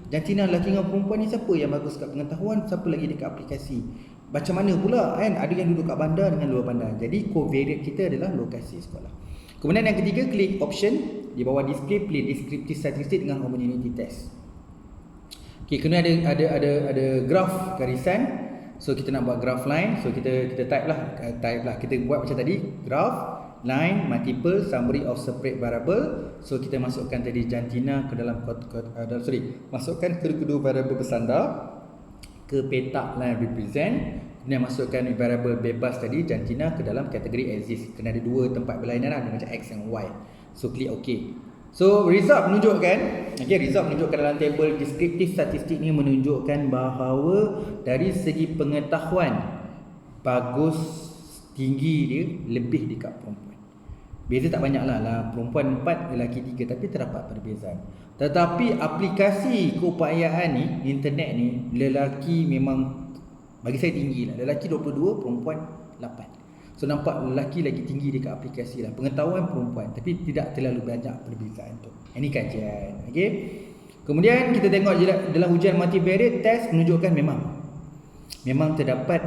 jantina lelaki dengan perempuan ni siapa yang bagus kat pengetahuan, siapa lagi dekat aplikasi. Macam mana pula kan, ada yang duduk kat bandar dengan luar bandar. Jadi covariate kita adalah lokasi sekolah. Kemudian yang ketiga, klik option di bawah display, pilih descriptive statistik dengan homogeneity test. Okey, kemudian ada graf garisan. So kita nak buat graph line. So kita type lah. Kita buat macam tadi, graph line multiple summary of separate variable. So kita masukkan tadi jantina ke dalam masukkan kedua variable bersandar ke petak line represent. Kemudian masukkan variable bebas tadi jantina ke dalam kategori exist. Kena ada 2 tempat berlainan lah, macam x dan y. So klik OK. So result menunjukkan, result menunjukkan dalam table descriptive statistik ni menunjukkan bahawa dari segi pengetahuan bagus, tinggi dia lebih dekat perempuan. Beza tak banyak lah, perempuan 4, lelaki 3, tapi terdapat perbezaan. Tetapi aplikasi keupayaan ni, internet ni, lelaki memang bagi saya tinggi lah. Lelaki 22, perempuan 8. So nampak lelaki lagi tinggi dekat aplikasi lah. Pengetahuan perempuan, tapi tidak terlalu banyak perbezaan tu. Ini kajian. Okay. Kemudian kita tengok dalam ujian multivariate test menunjukkan memang terdapat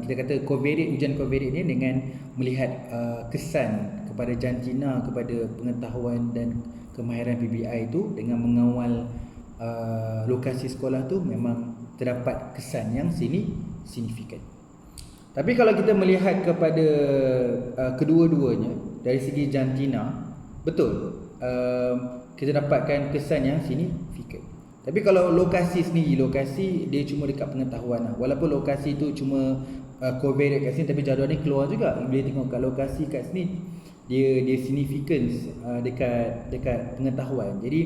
kita kata ujian covariate ni dengan melihat kesan kepada jantina, kepada pengetahuan dan kemahiran PBI itu dengan mengawal lokasi sekolah tu memang terdapat kesan yang signifikan. Tapi kalau kita melihat kepada kedua-duanya dari segi jantina, betul kita dapatkan kesan yang signifikan. Tapi kalau lokasi sendiri, lokasi dia cuma dekat pengetahuan lah. Walaupun lokasi tu cuma covariate kat sini, tapi jadual ni keluar juga. Bila tengok kat lokasi kat sini, dia significance dekat pengetahuan. Jadi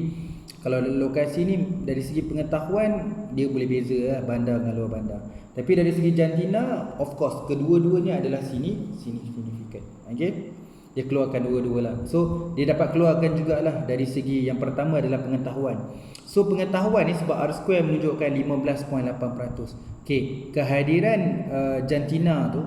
kalau lokasi ni dari segi pengetahuan dia boleh beza lah, bandar dengan luar bandar. Tapi dari segi jantina, of course kedua-duanya adalah significant. Okay? Dia keluarkan dua-dua lah. So dia dapat keluarkan jugalah dari segi yang pertama adalah pengetahuan. So pengetahuan ni sebab R square menunjukkan 15.8%. Okay, kehadiran jantina tu,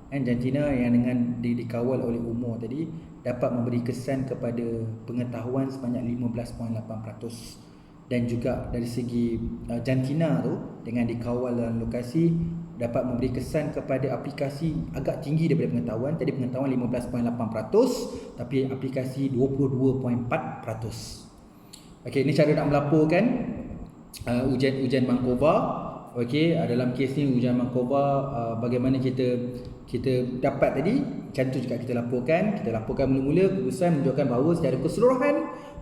jantina yang dengan dikawal oleh umur tadi dapat memberi kesan kepada pengetahuan sebanyak 15.8%. Dan juga dari segi jantina tu dengan dikawal dalam lokasi dapat memberi kesan kepada aplikasi agak tinggi daripada pengetahuan. Tadi pengetahuan 15.8%, tapi aplikasi 22.4%. Okey, ini cara nak melaporkan ujian Markova. Okey, dalam kes ni ujian Markova, bagaimana kita dapat tadi, macam tu juga kita laporkan mula-mula keputusan menunjukkan bahawa secara keseluruhan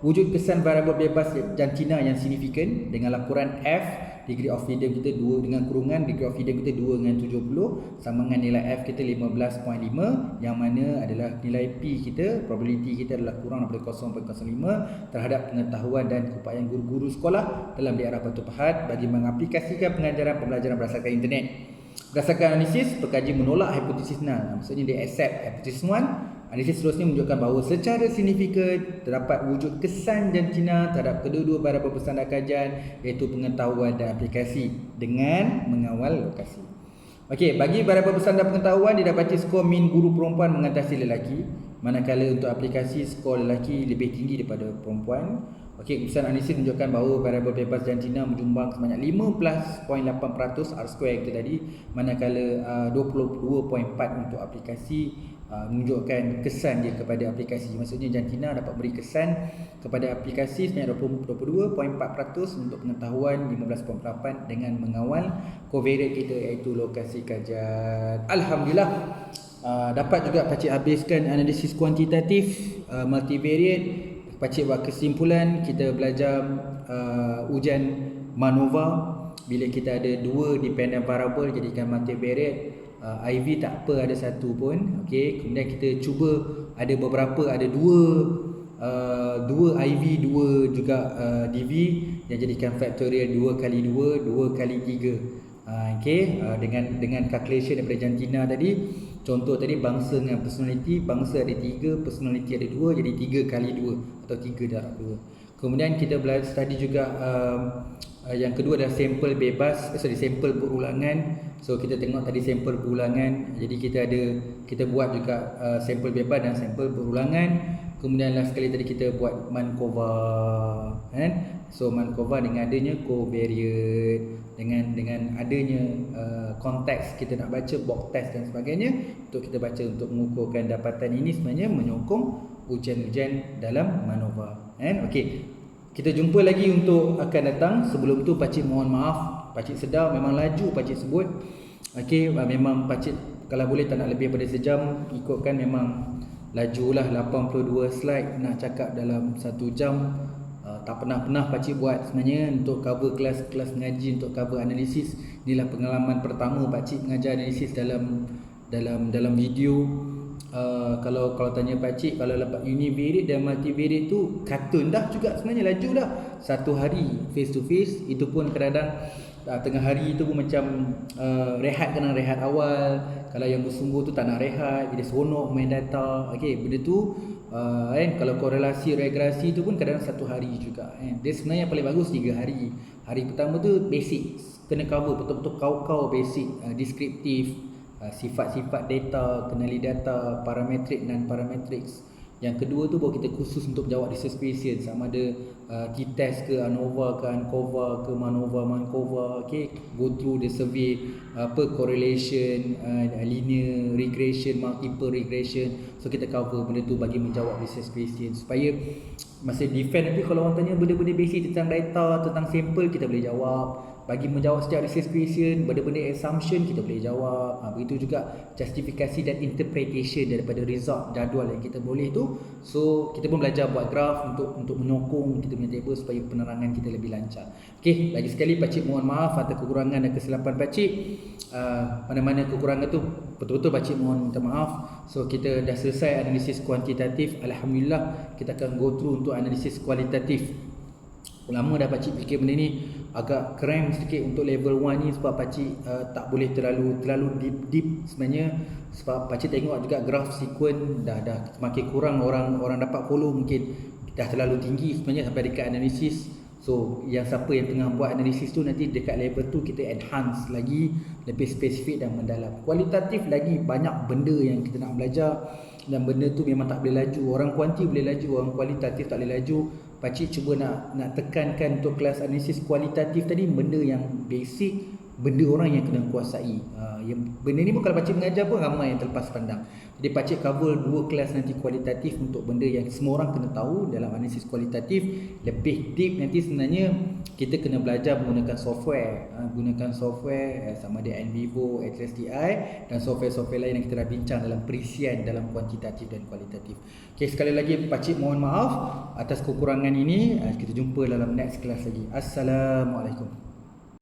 wujud kesan variabel bebas jantina yang signifikan dengan laporan F, degree of freedom kita 2 dengan kurungan, degree of freedom kita 2 dengan 70 sama dengan nilai F kita 15.5, yang mana adalah nilai P kita, probability kita adalah kurang daripada 0.05 terhadap pengetahuan dan keupayaan guru-guru sekolah dalam daerah Batu Pahat bagi mengaplikasikan pengajaran pembelajaran berdasarkan internet. Berdasarkan analisis, pekaji menolak hipotesis null. Maksudnya dia accept hipotesis 1. Analisis seterusnya menunjukkan bahawa secara signifikan terdapat wujud kesan jantina terhadap kedua-dua variabel bersandar kajian, iaitu pengetahuan dan aplikasi dengan mengawal lokasi. Okey, bagi variabel bersandar pengetahuan didapati skor min guru perempuan mengatasi lelaki, manakala untuk aplikasi skor lelaki lebih tinggi daripada perempuan. Okey, keputusan analisis menunjukkan bahawa variabel bebas jantina menyumbang sebanyak 15.8% R square itu tadi, manakala 22.4 untuk aplikasi menunjukkan kesan dia kepada aplikasi. Maksudnya jantina dapat beri kesan kepada aplikasi sebanyak 22.4% untuk pengetahuan 15.8 dengan mengawal covariate kita iaitu lokasi kajian. Alhamdulillah. Dapat juga pakcik habiskan analisis kuantitatif multivariate. Pakcik buat kesimpulan, kita belajar ujian MANOVA. Bila kita ada dua dependent variable jadikan multivariate, IV tak apa ada satu pun. Okey, kemudian kita cuba ada beberapa, ada dua IV, dua juga DV yang jadikan factorial 2 kali 2, 2 kali 3. Okey, dengan calculation daripada jantina tadi. Contoh tadi bangsa dengan personality, bangsa ada 3, personality ada 2, jadi 3 kali 2 atau 3 darab 2. Kemudian kita belajar study juga yang kedua adalah sampel bebas, sampel berulangan. So kita tengok tadi sampel berulangan, jadi kita buat juga sampel bebas dan sampel berulangan. Kemudian last sekali tadi kita buat Markova, kan? So Markova dengan adanya covariate, dengan adanya konteks kita nak baca box test dan sebagainya untuk kita baca untuk mengukurkan dapatan ini sebenarnya menyokong ujian-ujian dalam MANOVA, kan? Okey. Kita jumpa lagi untuk akan datang. Sebelum tu pakcik mohon maaf, pakcik sedar memang laju pakcik sebut. Okey, memang pakcik kalau boleh tak nak lebih daripada sejam, ikutkan memang lajulah 82 slide nak cakap dalam 1 jam. Tak pernah pakcik buat sebenarnya untuk cover kelas mengaji, untuk cover analisis. Inilah pengalaman pertama pakcik mengajar analisis dalam video. Kalau tanya pakcik, kalau dapat univariate dan multivariate tu kartun dah juga sebenarnya, laju dah. Satu hari face to face, itu pun kadang-kadang tengah hari tu pun macam kena rehat awal. Kalau yang bersungguh tu tak nak rehat, jadi seronok main data. Okey, benda tu kalau korelasi regresi tu pun kadang satu hari juga. Dia sebenarnya yang paling bagus 3 hari. Hari pertama tu basic, kena cover betul-betul kau basic, deskriptif, sifat-sifat data, kenali data, parametrik dan parametrics. Yang kedua tu baru kita khusus untuk jawab research question, sama ada t-test ke ANOVA ke ANCOVA ke MANOVA. Okay, go through the survey, correlation, linear regression, multiple regression. So kita cover benda tu bagi menjawab research question, supaya masa defend nanti kalau orang tanya benda-benda basic tentang data, tentang sampel, kita boleh jawab. Bagi menjawab setiap research question, benda-benda assumption kita boleh jawab. Begitu juga justifikasi dan interpretation daripada result jadual yang kita boleh tu. So kita pun belajar buat graf untuk menyokong kita punya table supaya penerangan kita lebih lancar. Okey, lagi sekali pakcik mohon maaf atas kekurangan dan kesilapan pakcik. Mana-mana kekurangan tu betul-betul pakcik mohon minta maaf. So kita dah selesai analisis kuantitatif. Alhamdulillah, kita akan go through untuk analisis kualitatif. Lama dah pakcik fikir benda ni, agak cramp sikit untuk level 1 ni sebab pakcik tak boleh terlalu deep sebenarnya. Sebab pakcik tengok juga graf sequence dah semakin kurang orang dapat follow, mungkin dah terlalu tinggi sebenarnya sampai dekat analisis. So yang siapa yang tengah buat analisis tu, nanti dekat level tu kita enhance lagi, lebih spesifik dan mendalam. Kualitatif lagi banyak benda yang kita nak belajar, dan benda tu memang tak boleh laju. Orang kuanti boleh laju, orang kualitatif tak boleh laju. Pakcik cuba nak tekankan untuk kelas analisis kualitatif tadi, benda yang basic, benda orang yang kena kuasai. Benda ni pun kalau pakcik mengajar pun ramai yang terlepas pandang. Jadi pakcik cover 2 kelas nanti kualitatif untuk benda yang semua orang kena tahu dalam analisis kualitatif. Lebih deep nanti sebenarnya kita kena belajar menggunakan software. Gunakan software sama ada NVivo, XSTI dan software-software lain yang kita dah bincang dalam perisian dalam kuantitatif dan kualitatif. Okay, sekali lagi pakcik mohon maaf atas kekurangan ini. Kita jumpa dalam next kelas lagi. Assalamualaikum.